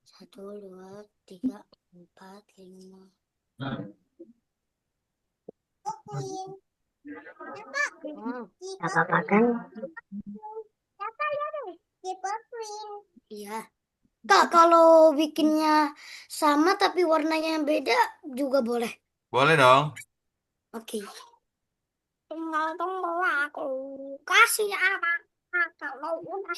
Satu, dua, tiga, empat, lima. gak apa-apa kan? Iya. Kak, kalau bikinnya sama tapi warnanya yang beda juga boleh. Boleh dong. Oke. Tinggal tunggu aku kasih apa kalau udah.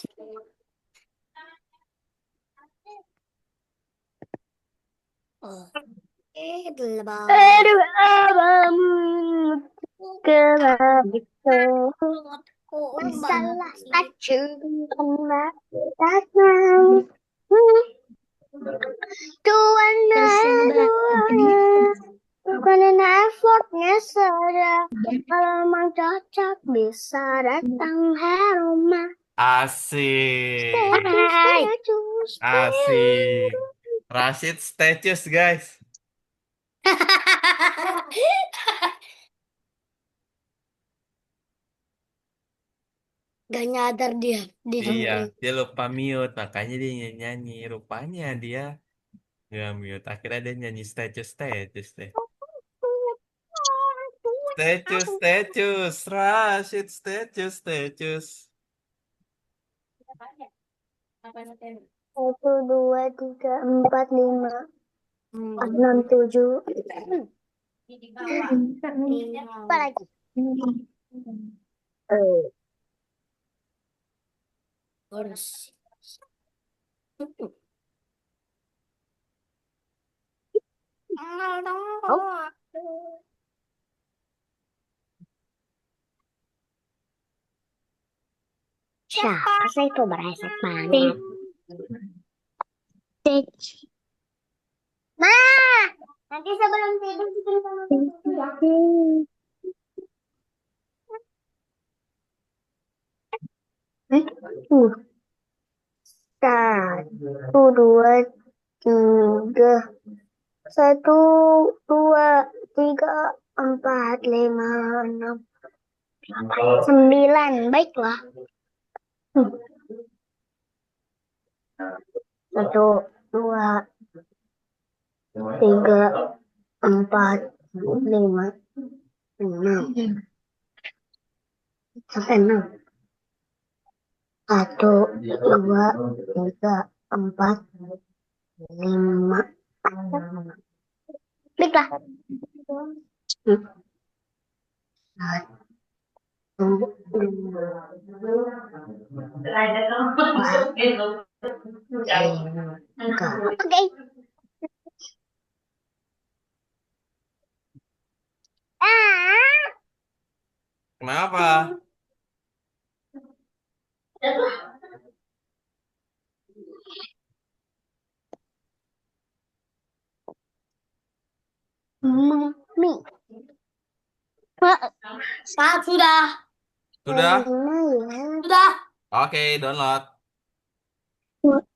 Oh, lebar. Aduh, abang. Kelak gitu. Masalah stasiun datang. Tuana bukan effortnya saja. Kalau memang cocok bisa datang Heroma. Asik. Hai. Asik. Rashid statues, guys. Gak nyadar dia di Iya, dia lupa mute, makanya dia nyanyi. Rupanya dia nggak mute. Akhirnya dia nyanyi statues deh. Statues, Rashid statues. Satu, dua, tiga, empat, lima, enam, tujuh. Apa lagi? Harus. Siapa sih itu beresek banget? Nah, nanti sebelum tidur bikin sama aku ya. Satu, dua, tiga. Satu, dua, tiga, empat, lima, enam, sembilan. Baiklah. Satu, dua, tiga, empat, lima, enam. Sampai enam. Satu, dua, tiga, empat, lima, enam. Baiklah. Satu, tiga. Oke. Kenapa? Mami. Saat sudah. Sudah? Sudah. Oke, download.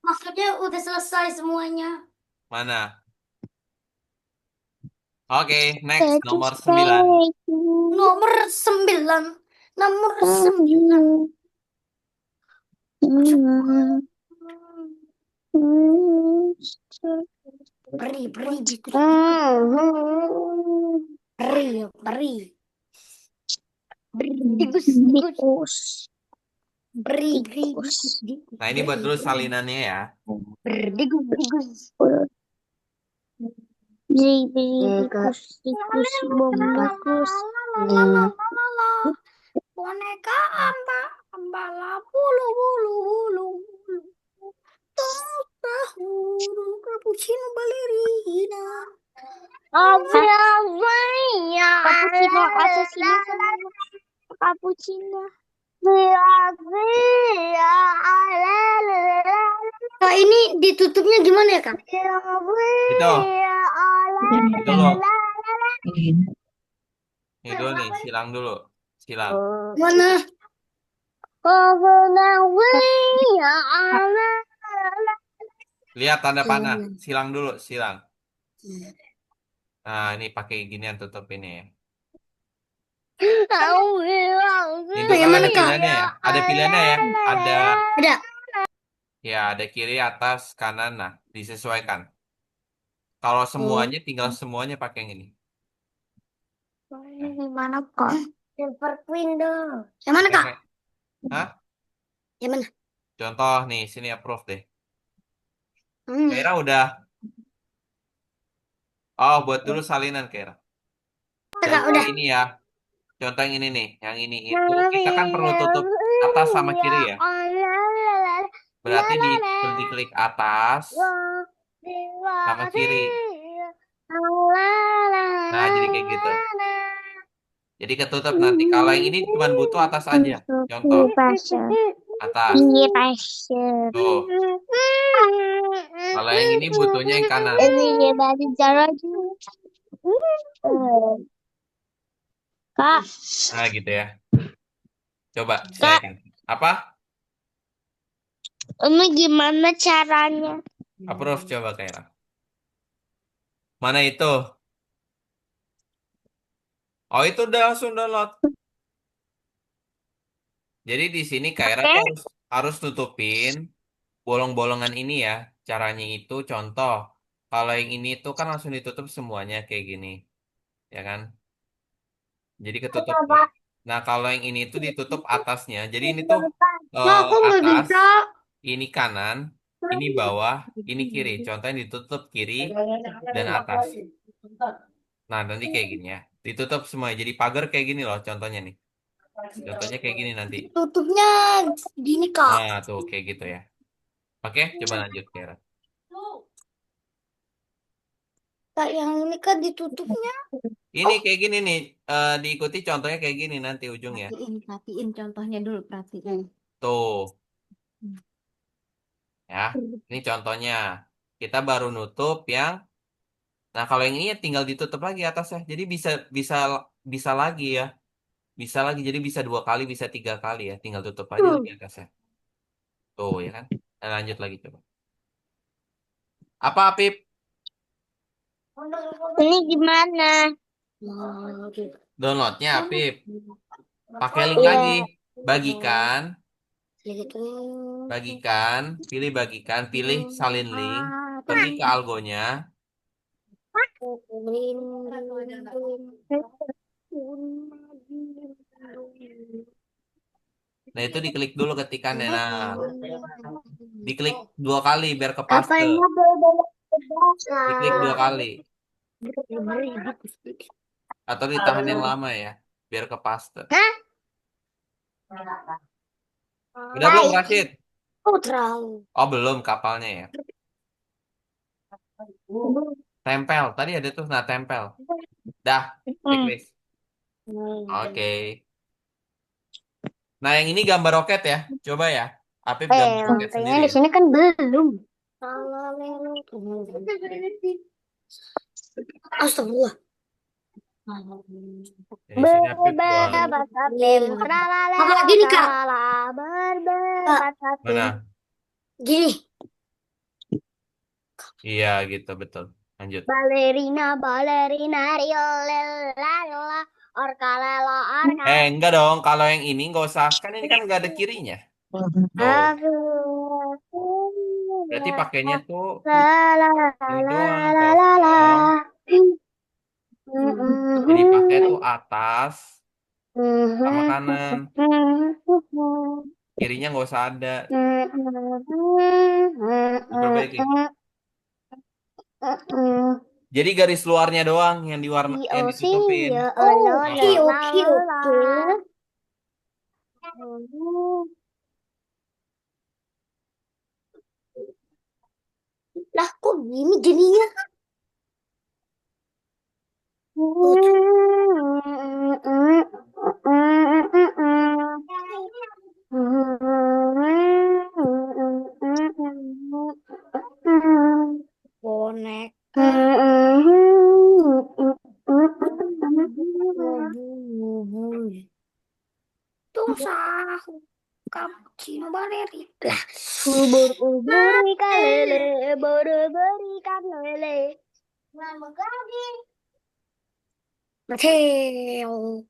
Maksudnya udah selesai semuanya. Mana? Oke, next nomor 9. Nomor 9. Nomor 9. Beri, beri, beri, beri. Tikus. Beri, beri. Nah, ini buat dulu salinannya ya. Berdigus. Tikus, bombakus. Boneka amba bulu bulu bulu bulu. Tahu cappuccino ballerina. Cappuccino asesino sama cappuccino. Nah, ini ditutupnya gimana ya, Kang? Itu. Itu loh. Ini dulu nih, silang dulu. Silang. Mana? Lihat tanda panah. Silang dulu, silang. Nah, ini pakai ginian tutup ini ya. Itu kan ada pilihannya ya. Ada pilihannya ya. Ada ya, ada kiri, atas, kanan. Nah, disesuaikan. Kalau semuanya tinggal semuanya pakai yang ini. Gimana kok? Silver Queen dong. Yang mana, Kak? Hah? Yang mana? Contoh nih, sini approve deh. Hmm. Kira udah. Oh, buat dulu salinan Kira. Udah. Ini ya. Contoh yang ini nih, yang ini itu kita kan perlu tutup atas sama kiri ya. Berarti diklik atas sama kiri. Nah, jadi kayak gitu. Jadi ketutup nanti. Kalau yang ini cuma butuh atas aja. Contoh, Pasir. atas. Iya, pasir. Tuh. Kalau yang ini butuhnya yang kanan. Ini dari caranya. Kak, Nah, gitu ya. Coba Kak, silakan. Apa? ini gimana caranya? Approve coba Kaira. Mana itu? Oh, itu udah langsung download. Jadi di sini Kaira Oke. tuh harus tutupin bolong-bolongan ini ya. Caranya itu contoh. Kalau yang ini tuh kan langsung ditutup semuanya kayak gini, ya kan? Jadi ketutup tuh. Nah, kalau yang ini tuh ditutup atasnya. Jadi ini tuh Nah, aku nggak atas, bisa. ini kanan, ini bawah, ini kiri. Contohnya ditutup kiri dan atas. Nah, nanti kayak gini ya. Ditutup semua. Jadi pagar kayak gini loh contohnya nih. Contohnya kayak gini nanti. Tutupnya gini, Kak. Nah, tuh kayak gitu ya. Oke, coba lanjut Kira. Kak, yang ini kan ditutupnya. Ini kayak gini nih. Diikuti contohnya kayak gini nanti ujungnya. Perhatiin contohnya dulu, perhatiin. Tuh, ya. Ini contohnya. Kita baru nutup yang. Nah, kalau yang ini ya tinggal ditutup lagi atasnya. Jadi bisa bisa bisa lagi ya. Bisa lagi. Jadi bisa 2 kali, bisa 3 kali ya. Tinggal tutup aja lagi atasnya. Tuh, ya kan? Nah, lanjut lagi coba. Apa, Apip? Ini gimana? Downloadnya, Apip. Pakai link Iya. lagi. Bagikan. Gitu. Bagikan. Pilih bagikan. Pilih salin link. Pergi ke algonya. Nah, itu diklik dulu ketikannya. Nah, diklik 2 kali biar ke paste. Apanya berbeda? Diklik 2 kali. Atau ditahanin lama ya. Biar ke paste. Hah? Udah belum, Rashid? Oh, terlalu. Oh, belum kapalnya ya. Tempel. Tadi ada tuh, nah tempel. Dah, checklist. Oke. Nah, yang ini gambar roket ya. Coba ya. Apip gambar roket Lantainya sendiri di ya. sini kan belum. Astagfirullah. Di sini Apip buat. Apa lagi nih, Kak? Kak, Mana? gini. Iya, gitu, betul. Lanjut. Balerina, balerina, riolela, orka lelo, orka. Enggak dong. Kalau yang ini nggak usah. Kan ini kan nggak ada kirinya. Tuh. Berarti pakainya tuh La la ini la doang. la la la. Kosong. Jadi pakai tuh atas sama kanan. Kirinya nggak usah ada. Diperbaiki. Jadi garis luarnya doang yang diwarna yang COC ditutupin. ya Heeh. Allah, oke, oke. Lah kok gini jadinya? Bonek. Tuh sah cappuccino baleri. Lah, ubur-ubur ikan lele, ubur-ubur ikan lele. Nama kami. Mateo.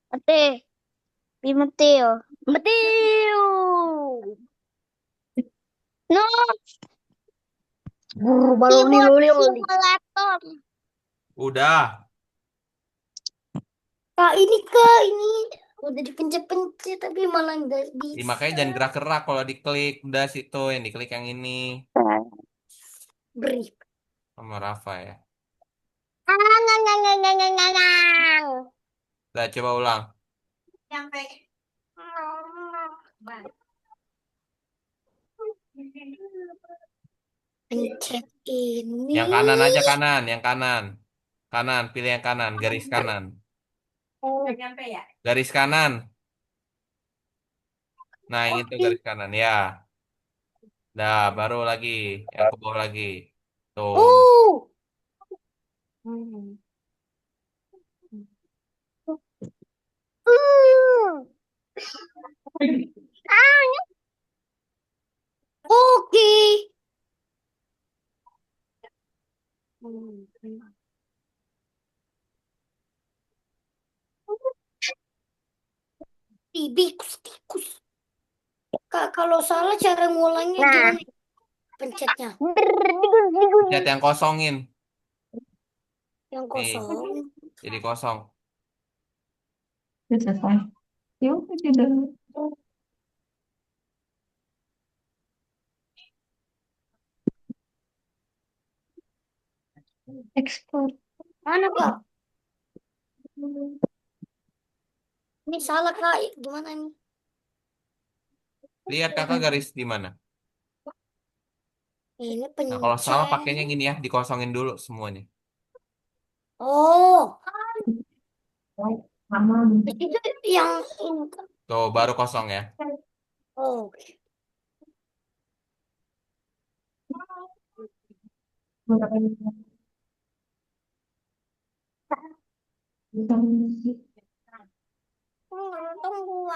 Mateo. Di Mateo. Mateo. No. Guru baloni loli oli. Simulator. Udah. Kak ini kak ini udah dipencet-pencet tapi malah nggak Makanya bisa. jangan gerak-gerak kalau diklik. Udah situ yang diklik yang ini. Beri. Sama Rafa ya. Angang. Udah coba ulang. Sampai. Pencet ini. Yang kanan aja kanan. Yang kanan. Kanan, pilih yang kanan, garis kanan. Nggak nyampe ya? Garis kanan. Nah, yang itu Oke. garis kanan ya. Dah, baru lagi yang ke bawah lagi. Tuh. Oh. Hmm. Oke. Tikus, tikus. Kak, kalau salah cara ngulangnya Nah, gimana? Pencetnya Lihat yang kosongin. yang Nih, kosong. jadi kosong. Udah selesai. Ya udah tidak. Ekspor. Mana Kak? Ini salah Kak. Gimana nih? Lihat kakak garis di mana. Ini Nah, kalau salah pencet. pakainya gini ya, dikosongin dulu semuanya. Oh, Sama. itu yang ini Kak. Tuh, baru kosong ya. Oh, tunggu.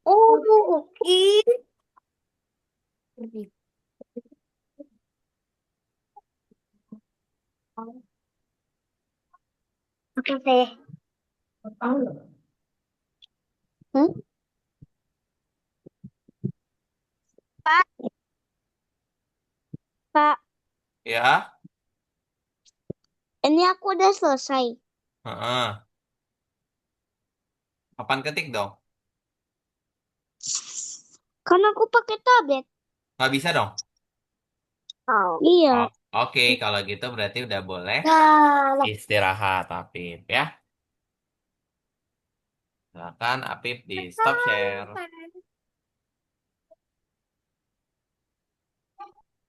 Oh, oke. Oke deh. Hmm? Pak, Pak, Ya. ini aku udah selesai. Heeh. Papan ketik dong. Kan aku pakai tablet. Nggak bisa dong. Oh. Iya. Oh, oke, kalau gitu berarti udah boleh Nah, istirahat, Apip ya. Silakan Apip di stop share.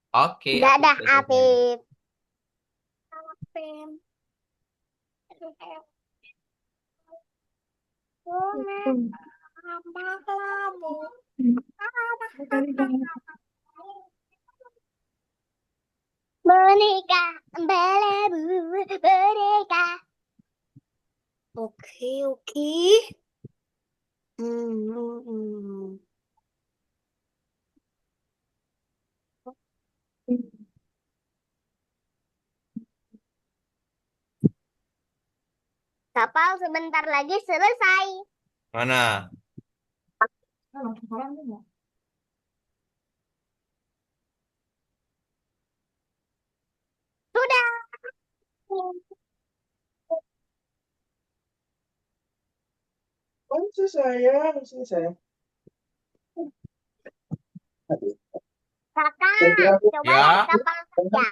Oke, Apip Dadah, udah selesai. Afif. Boneka, belebu, boneka. oke, oke. Hmm, hmm, hmm. Kapal sebentar lagi selesai. Mana? Sudah. Kakak, coba lihat Ya, kapal saya.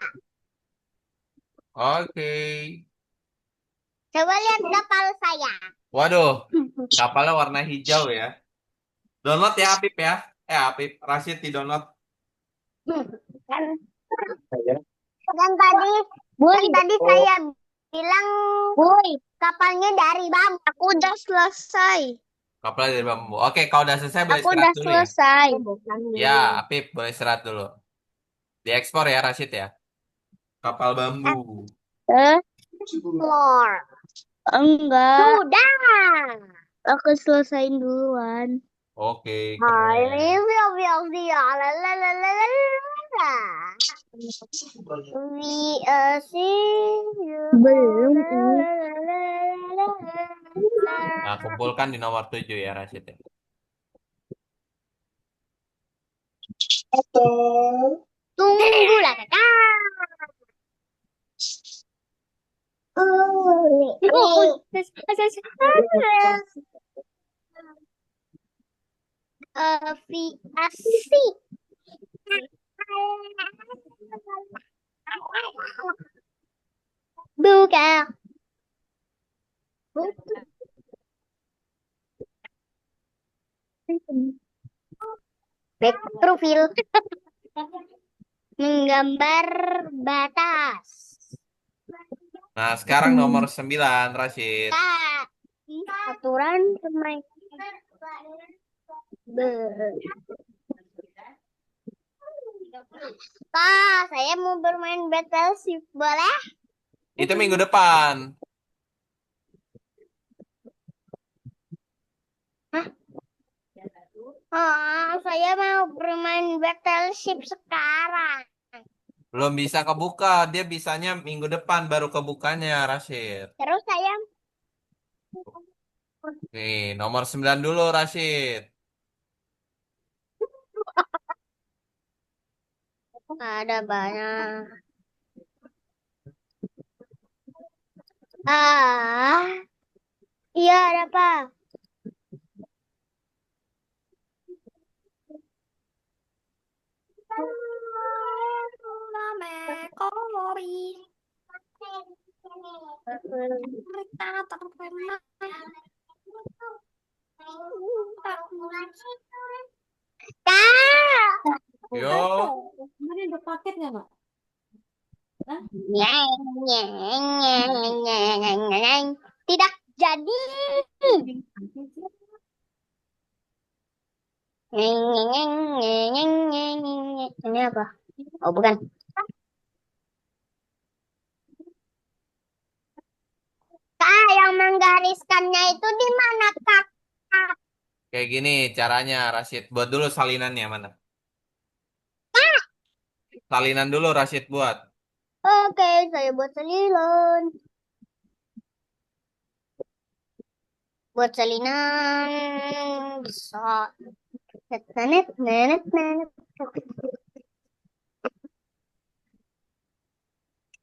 oke. Coba lihat kapal saya. Waduh, kapalnya warna hijau ya. Download ya, Apip ya. Apip, Rashid di download. Kan, kan tadi, saya bilang kapalnya dari bambu. Aku udah selesai. Kapalnya dari bambu. Oke, kalau udah selesai boleh Aku istirahat udah dulu ya. selesai. Ya, Apip boleh istirahat dulu. Diekspor ya, Rashid ya. Kapal bambu. Explore. Enggak. Sudah. Aku selesain duluan. Oke, Hai, keren. dia. La la la la la la. We see you. Belum. Nah, kumpulkan di nomor 7 ya, Rashid ya. Tunggulah kakak. Oh, aviasi. Buka. Back profil. Menggambar batas. Nah, sekarang nomor 9, Rashid. Kak. Aturan pemain. Kak, saya mau bermain Battleship, boleh? Itu minggu depan. Saya mau bermain Battleship sekarang. Belum bisa kebuka. Dia bisanya minggu depan baru kebukanya, Rashid. Terus saya Nih, nomor 9 dulu, Rashid. ada banyak. Ah, iya ada apa? Kak. Yo, Kemarin ada paket nggak, Mak? Hah? Nyeng, nyeng, nyeng, nyeng, nyeng, nyeng. Tidak jadi. Nyeng, nyeng, nyeng, nyeng, nyeng, nyeng. Ini apa? Oh, bukan. Kak, yang menggariskannya itu di mana, Kak? kayak gini caranya, Rashid. Buat dulu salinannya mana? Salinan dulu, Rashid buat. Oke, saya buat salinan. Buat salinan bisa. Nenet, nenet, nenet.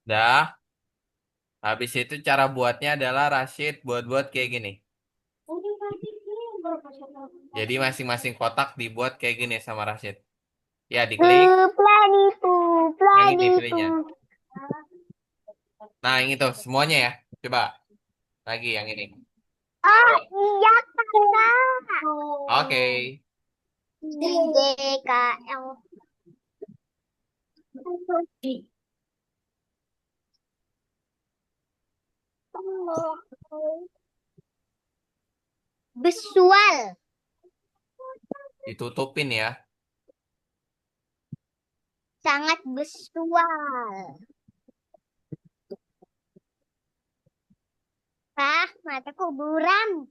Dah. Habis itu cara buatnya adalah Rashid buat-buat kayak gini. Udah tadi belum berapa sama Jadi masing-masing kotak dibuat kayak gini sama Rashid. Ya, diklik. Planitu, Yang ini planitu. pilihnya. Nah, yang itu semuanya ya. Coba lagi yang ini. Oh, Coba. iya, Kakak. Oke. DKL. Visual. Ditutupin ya. Sangat visual. Ah, mataku buram.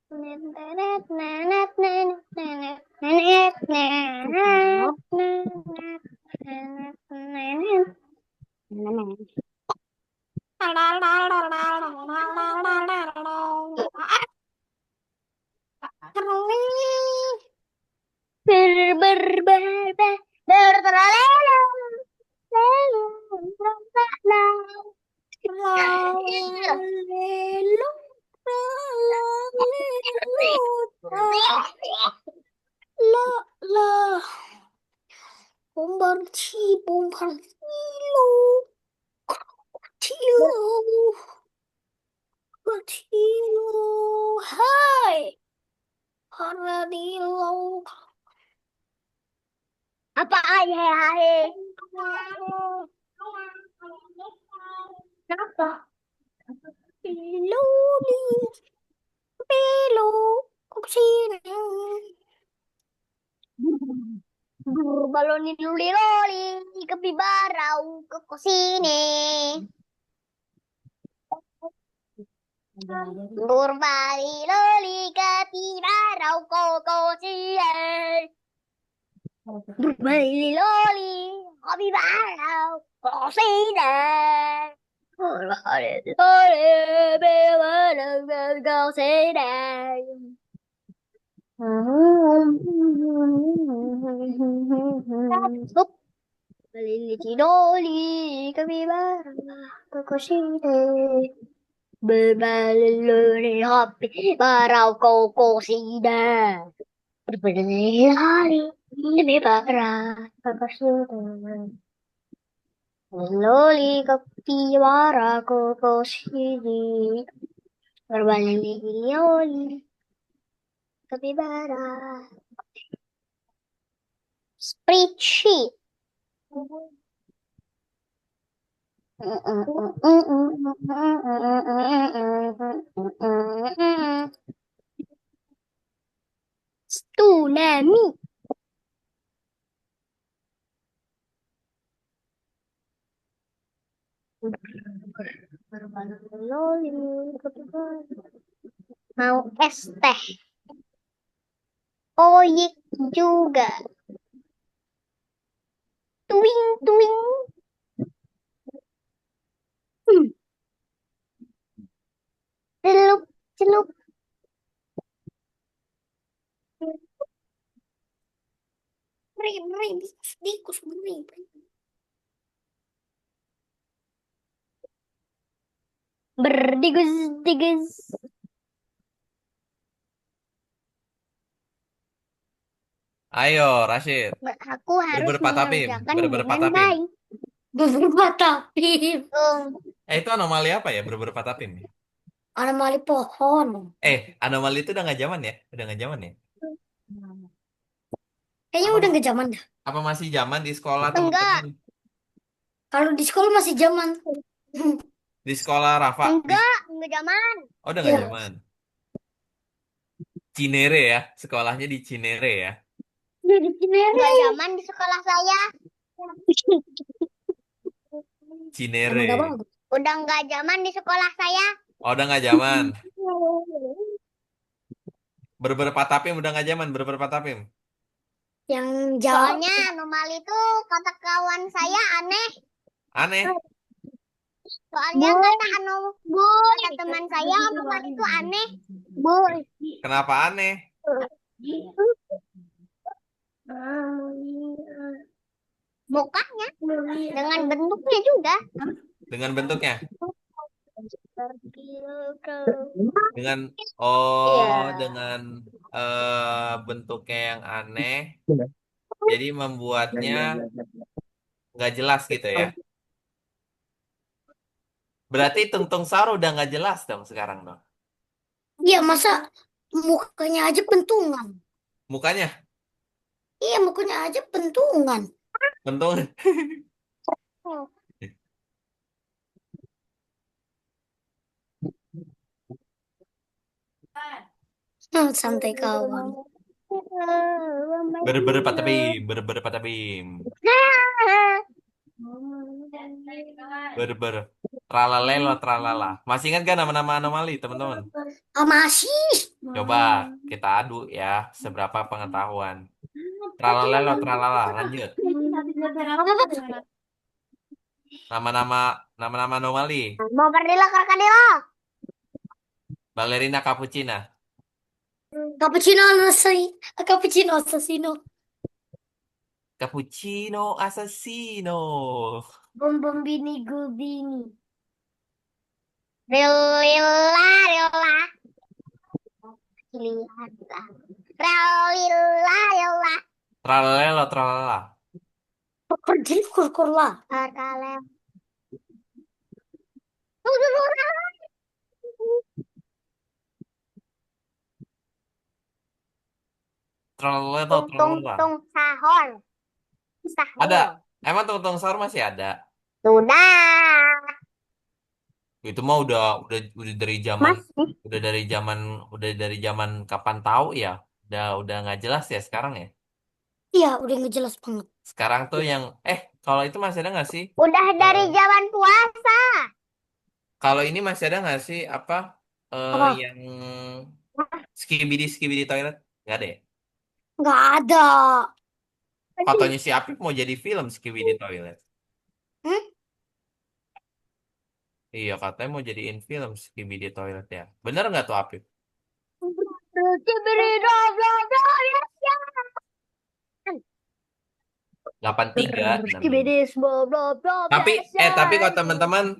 Nenet, nenet, nenet, nenet, nenet, nenet, nenet, nenet, nenet, nenet. Ber, ber, ber, ber, berterlalu, lalu, lalu, La la bombardilo, bombardilo, hai, Haradilo, apa aja hai? Kenapa? Piluli, pilu, sini. Baloni luli loli ke bibarau ke sini. Berbali loli ke bibarau ke sini. Berbali loli ke bibarau ke sini. Berbali loli ke bibarau ke sini. Hup, meliliti doli kapibara kokosine. Berbaloi hopi barau koko sida. Berbaloi lebih parah kokosine. Loli kapibara koko sini. Berbalik capybara. Spreadsheet. Tsunami. Mau es teh. Oyik juga. Tuing, tuing. Celup, celup. Dikus, berdigus, digus. Ayo, Rashid. Aku harus Berberpatapim. mengerjakan dengan Berberpatapim. baik. Beberapa tapi Itu anomali apa ya? Berberpatapim. anomali pohon. Anomali itu udah nggak zaman ya? Udah nggak zaman ya? Kayaknya Apa udah nggak zaman dah. apa masih zaman di sekolah Enggak, teman-teman? Kalau di sekolah masih zaman. Di sekolah Rafa? enggak zaman. Oh, udah nggak Ya, zaman. Cinere ya, sekolahnya di Cinere ya. jadi Cinere. Enggak zaman di sekolah saya. Cinere. Emang gak bagus. Udah enggak zaman di sekolah saya. Oh, udah nggak zaman. Berberpatapim udah nggak zaman. Berberpatapim. Yang jauh. Soalnya anomali itu kata kawan saya aneh. Aneh. Soalnya kata teman saya anomali itu aneh. Kenapa aneh? Mukanya dengan bentuknya juga. Dengan bentuknya. Dengan Iya. dengan bentuknya yang aneh. Jadi membuatnya nggak jelas gitu ya. Berarti Tungtung Sar udah nggak jelas dong sekarang dong. Iya, masa mukanya aja pentungan. Mukanya Iya, mukanya aja pentungan. bentung. Santai kawan. Berberpatapim. Berberpatapim. Berber. Tralalelo tralala. Masih ingat gak nama-nama anomali teman-teman? Masih. Coba kita adu ya seberapa pengetahuan. Tralalelo tralala. Lanjut. Nama-nama nama-nama anomali. Mau berdilo krokodilo. Ballerina cappuccina. Cappuccino assassino. Cappuccino assassino. Bom bom bini gubini. Relila, rela. Lihat. Relila, rela. Tralalelo tralala. Pergi kur lah. Arkalem. Tralalelo Tung tung tralala. tung sahur. Sahur. Ada. Emang Tungtung Sar masih ada? Sudah. Itu mah udah dari zaman Masih. udah dari zaman kapan tahu ya? Udah nggak jelas ya sekarang ya. Iya, udah ngejelas banget. Sekarang tuh yang kalau itu masih ada nggak sih? Udah dari Eh, zaman puasa. Kalau ini masih ada nggak sih apa Apa? yang skibidi skibidi toilet? Nggak ada ya? Nggak ada. Katanya si Apip mau jadi film skibidi toilet. Hmm? Iya katanya mau jadiin film skibidi toilet ya. Bener nggak tuh Apip? 83 namanya. Skibidis, bla bla bla bla. Tapi kalau teman-teman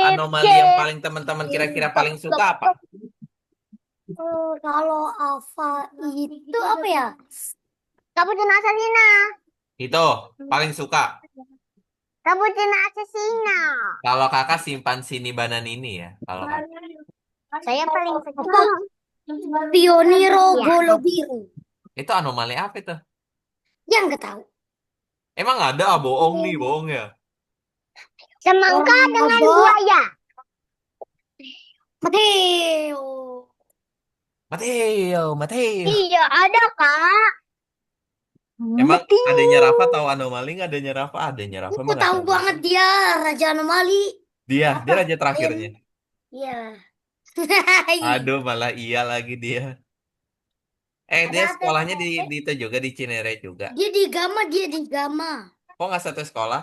anomali yang paling teman-teman kira-kira paling suka apa? Kalau Ava itu apa ya? Cappuccino assassino. Itu paling suka. Cappuccino assassino. Kalau kakak simpan sini banan ini ya. Kalau kakak. Saya paling suka. Pioniro Ya. Bolo Biru. Itu anomali apa itu? Yang nggak tahu. Emang ada? Bohong nih, bohong ya. Semangka Orang dengan mabok. buaya. Mateo. Mateo, Mateo. Iya, ada, Kak. Emang adanya Rafa tahu anomali nggak? Adanya Rafa, adanya Rafa Aku mah nggak tahu tahu banget apa. dia Raja Anomali. Dia raja terakhirnya. Iya. Aduh, malah iya lagi dia. Ada Dia atlet sekolahnya atlet. di itu juga di Cinere juga. Dia di Gama. Kok nggak satu sekolah?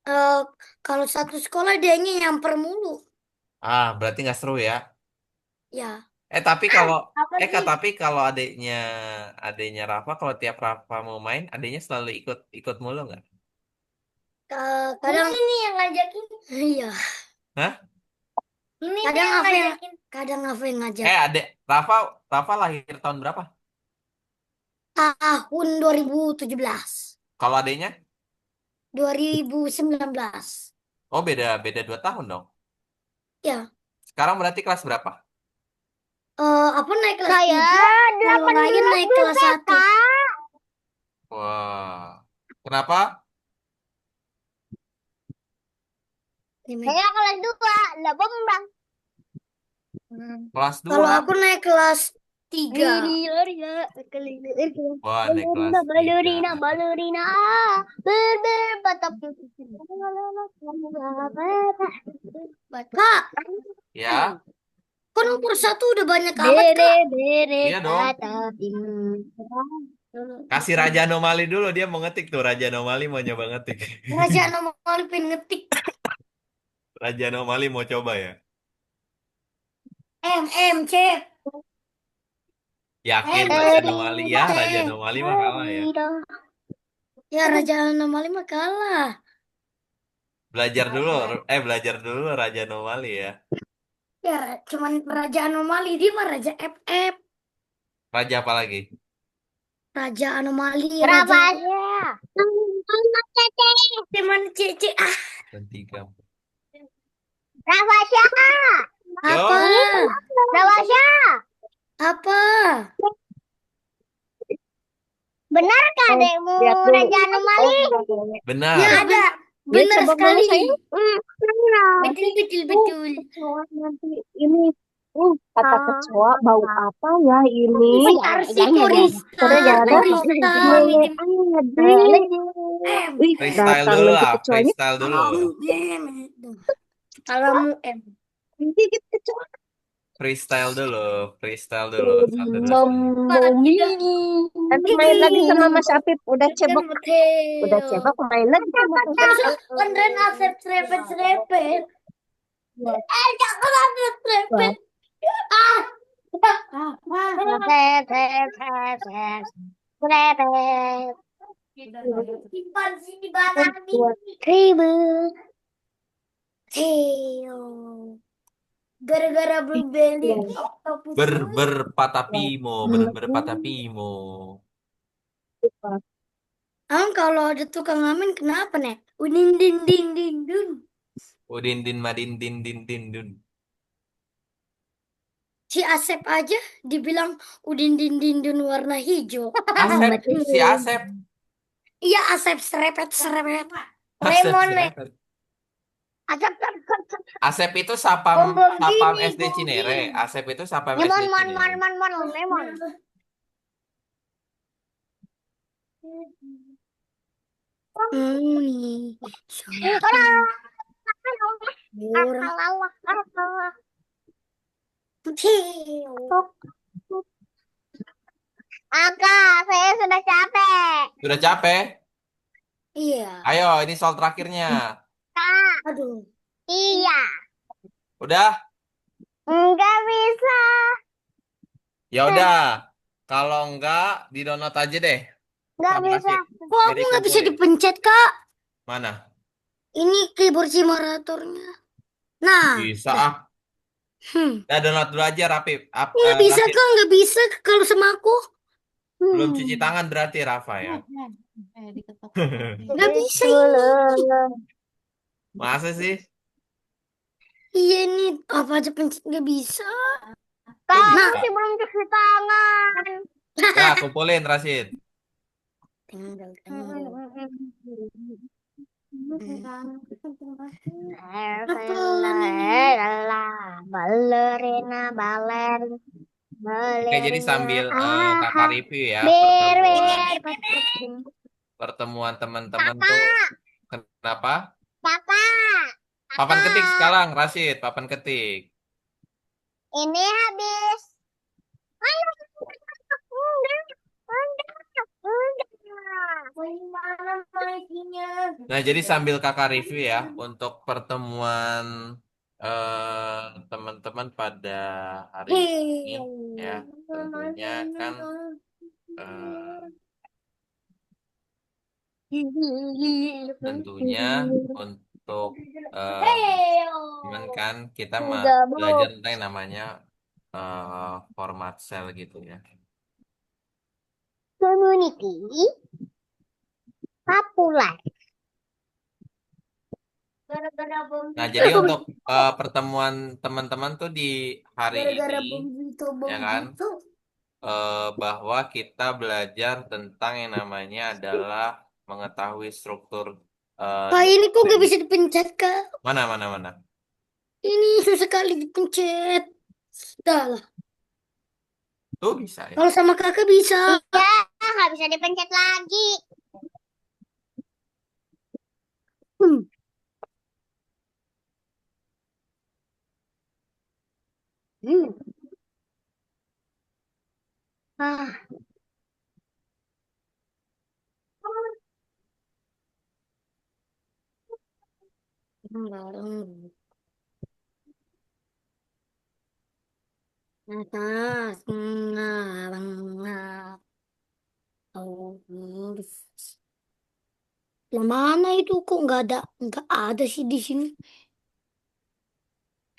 Eh kalau satu sekolah dianya nyamper mulu. Berarti nggak seru ya. Ya. Tapi kalau Apa Kak, sih? tapi kalau adiknya Rafa kalau tiap Rafa mau main, adiknya selalu ikut ikut mulu nggak? Kadang ini yang ngajakin. Iya. Hah? Ini kadang apa yang ngajak. Adik Rafa Rafa lahir tahun berapa? Tahun 2017. Kalau adiknya? 2019. Oh, beda beda 2 tahun dong. Ya. Sekarang berarti kelas berapa? Apa naik kelas Saya 3? Kalau Ryan 18 naik kelas juga, 1. Kak. Wah, kenapa? Saya kelas 2, 18. Kelas Kalau 2. aku naik kelas 3. Wah, naik kelas Balerina, 3. balerina, berbatap. Kak, Ya, kok nomor 1 udah banyak amat, Kak? Bere, iya dong. batapin. Kasih Raja Anomali dulu, dia mau ngetik tuh. Raja Anomali mau nyoba ngetik. Raja Anomali pengen ngetik. Raja Anomali mau coba ya. C. Yakin Raja Anomali ya, Raja Anomali mah kalah ya. Ya, Raja Anomali mah kalah. Belajar dulu Raja Anomali ya. Ya, cuman Raja Anomali. Dia mah Raja FF. Raja apa lagi? Raja Anomali. Rafa. Cuman Cece. Dan 3. Rafa siapa? Apa? Rafa siapa? Apa? Benarkah adekmu Raja Anomali? Benar. Ya, ada. Benar sekali. Benar. Betul. Nanti ini kata kecoa bau apa ya ini? Wih, Freestyle datang dulu nanti lah, kecoanya freestyle dulu. Alamu M. gigit kecoa. Freestyle dulu. Satu, dua, Momi. Nanti main lagi sama Mas Apip. Udah cebok main lagi sama Mas Apip. Keren asep serepet. Jangan asep serepet. Ah. Simpan sini barang Ribut. Theo. Gara-gara berbeli. Berpatapimo. Kalau ada tukang ngamen kenapa, Nek? Udin din din din dun. Udin din madin din din din dun. Si Asep aja dibilang udin din din dun warna hijau. Si Asep. Iya, Asep serepet. Asep Lemon, Nek. siapa? Asap. Asep itu sapam SD Cinere. Asep itu sapam SD Cinere. Lemon. Nih. Kakak, saya sudah capek. Sudah capek? Iya. Ayo, ini soal terakhirnya. Kak, Aduh. iya. Udah? Enggak bisa. Ya udah. Kalau enggak, di-download aja deh. Enggak Sama bisa. Rasid. Kok aku Jadi nggak bisa kumpulin. dipencet, Kak? Mana? Ini keyboard simulatornya. Nah. Bisa ah. Udah download dulu aja Rapip. Nggak bisa, Rasid. Kak. Nggak bisa kalau sama aku. Belum cuci tangan berarti Rafa ya. Nggak bisa. Masa sih? Iya nih, apa aja pencet nggak bisa. Kok Kamu bisa? sih belum cuci tangan. Ya, kumpulin Rashid. Tinggal tinggal. Balerina, Oke, jadi balerina. sambil Aha. kakak review ya Ber, pertemuan ber, pertemuan teman-teman tuh Kakak, kenapa? kakak, Papan ketik kakak. sekarang, Rashid, papan ketik. Ini habis. Ayo, udah, udah. Bagaimana makinya? Nah, jadi sambil kakak review ya untuk pertemuan teman-teman pada hari ini ya, tentunya kan eh, tentunya untuk eh, cuman kan kita Udah, belajar Bu. tentang yang namanya format sel gitu ya. Community populer. Gara-gara bom Nah, Vito. jadi untuk pertemuan teman-teman tuh di hari ini, Gara-gara bom Vito, ya bom kan, Vito. bahwa kita belajar tentang yang namanya adalah mengetahui struktur Pak, ini kok nukleus. gak bisa dipencet, Kak? Mana, mana, mana? Ini susah sekali dipencet. Dah lah. Tuh bisa ya. Kalau sama kakak bisa. Iya, nggak bisa dipencet lagi. Hmm. Hmm. Ah, Atas. Bangga. Oh, yang mana itu kok nggak ada sih di sini.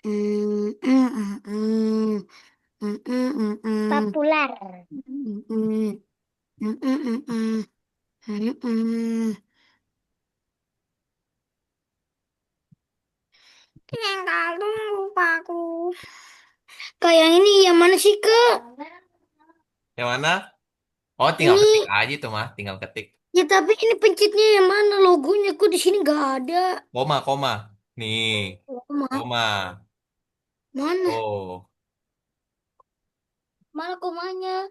Hmm, hmm, hmm, hmm, hmm, hmm, hmm, hmm, populer. hmm, hmm, hmm, hmm, hmm, hmm, hmm, hmm. Enggak lupa aku. Kayak ini yang mana sih, Kak? Yang mana? Oh, tinggal ketik Ini aja tuh mah, tinggal ketik. ya tapi ini pencetnya yang mana logonya? Kok di sini nggak ada? Koma, koma. Nih, Oh, maaf. koma. Mana? Oh, Mana komanya?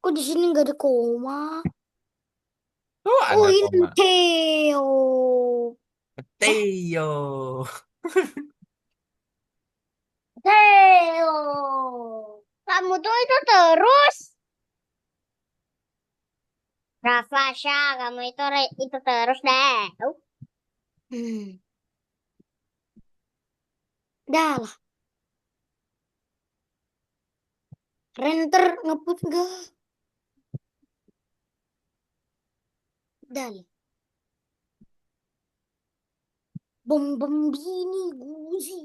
Kok di sini nggak ada koma? tuh Oh, ada ini koma. Theo. Eh, Theo. Theo. Kamu tuh itu terus. Rafasha, kamu itu terus deh. Hmm. Dah lah. Renter ngeput nggak? Dah lah. Bom bini guzi.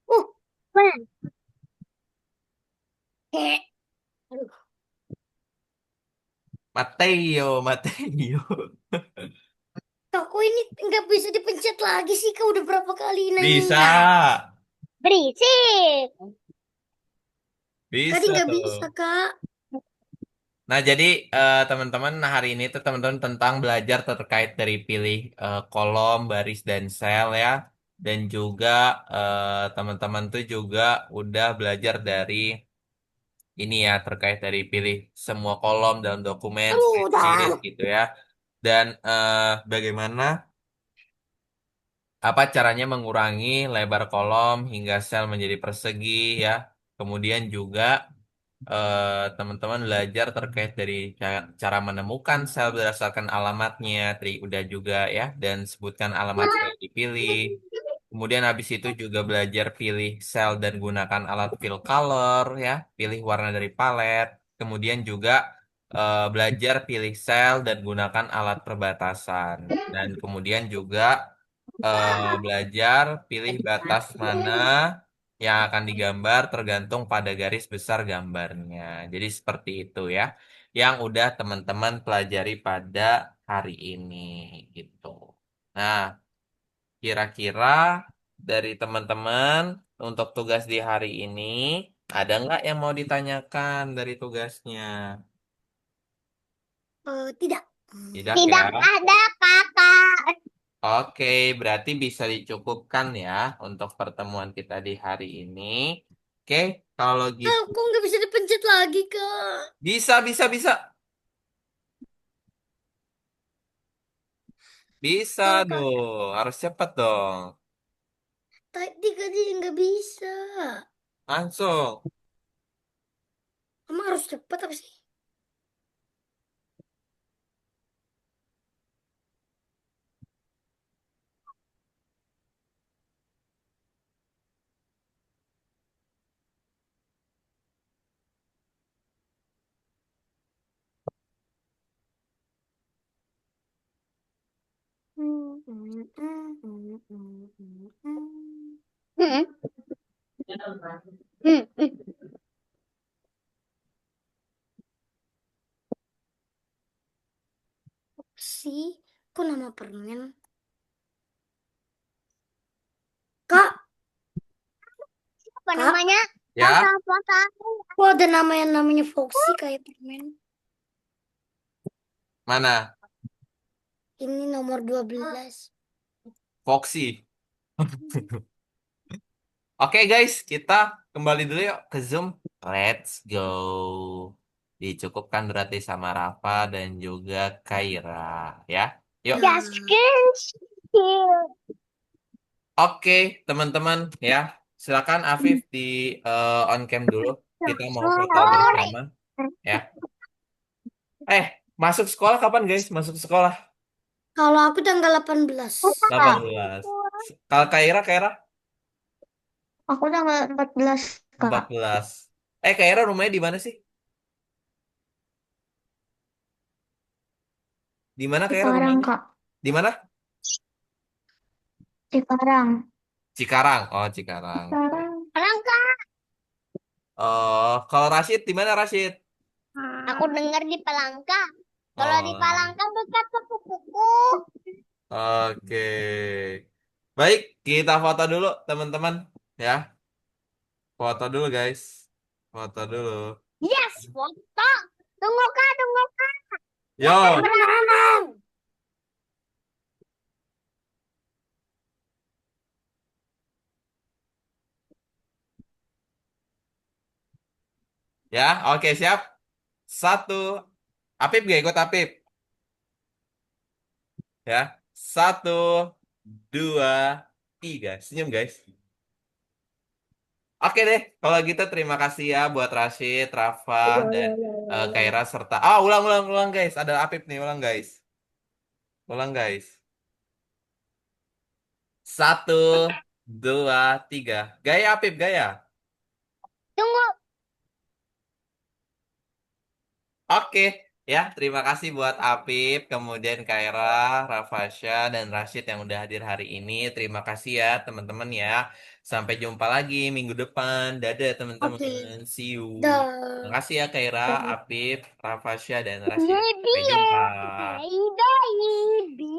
Oh, Mana? eh. Aduh. Mateo, Mateo. Kok ini nggak bisa dipencet lagi sih? Kau udah berapa kali Bisa, nanya? Berisik. Tadi bisa nggak tuh. bisa, Kak. Nah, jadi teman-teman, nah hari ini tuh teman-teman tentang belajar terkait dari pilih kolom, baris, dan sel ya. Dan juga teman-teman tuh juga udah belajar dari ini ya, terkait dari pilih semua kolom dalam dokumen, Aduh, spreadsheet udah. gitu ya. Dan bagaimana apa caranya mengurangi lebar kolom hingga sel menjadi persegi ya. Kemudian juga teman-teman belajar terkait dari cara menemukan sel berdasarkan alamatnya, tadi udah juga ya, dan sebutkan alamat sel yang dipilih. Kemudian habis itu juga belajar pilih sel dan gunakan alat fill color ya, pilih warna dari palet. Kemudian juga belajar pilih sel dan gunakan alat perbatasan. Dan kemudian juga belajar pilih batas mana yang akan digambar tergantung pada garis besar gambarnya. Jadi seperti itu ya, yang udah teman-teman pelajari pada hari ini gitu. Nah, kira-kira dari teman-teman untuk tugas di hari ini ada nggak yang mau ditanyakan dari tugasnya? Tidak. Tidak ya? Tidak ada kakak. Oke, berarti bisa dicukupkan ya untuk pertemuan kita di hari ini. Oke, kalau gitu Kok nggak bisa dipencet lagi, Kak? bisa. Bisa Kalau Kak, dong, harus cepat dong. tadi nggak bisa. Langsung. Emang harus cepat apa sih? Hmm. Hmm. Sih, kok nama permen? Kak, Apa Kak, namanya? Ya, Foto-foto aku. kok ada nama yang namanya Foxy kayak permen? mana? Ini nomor 12. Foxy. Oke guys, kita kembali dulu yuk ke Zoom. Let's go. Dicukupkan berarti sama Rafa dan juga Kaira. Ya, yuk. Just Nah, kiss you. Oke, teman-teman ya. Silakan Afif di on cam dulu. Kita mau foto Sorry. bersama ya. Eh, masuk sekolah kapan guys? Masuk sekolah kalau aku tanggal 18. 18. Kalau Kaira Aku tanggal 14, Kak. 14. Kaira rumahnya di mana sih? Di mana Di Kaira Parang, rumahnya? Kak. Di mana? Di Parang. Cikarang. Oh, Cikarang. Parang. Palangka. Oh, kalau Rashid di mana Rashid? Aku dengar di Palangka. Kalau di Oh, Palangka dekat sepupuku. oke. Baik, kita foto dulu teman-teman ya. Foto dulu guys. Foto dulu. Yes, foto. Tunggu kak, tunggu kak. Yo, ya, oke siap. Satu, Apip gak ikut Apip? Ya, satu, dua, tiga. Senyum guys. Oke deh, kalau gitu terima kasih ya buat Rashid, Rafa, dan Kaira serta. Ah, ulang guys. Ada Apip nih, ulang guys. Ulang guys. Satu, dua, tiga. Gaya Apip, gaya. Tunggu. Oke, ya. Terima kasih buat Apip, kemudian Kaira, Rafasya, dan Rashid yang udah hadir hari ini. Terima kasih ya teman-teman ya. Sampai jumpa lagi minggu depan. Dadah Oke. teman-teman. See you. Terima Dah. kasih ya Kaira, Apip, Rafasya, dan Rashid. Baby, Sampai jumpa. baby, baby.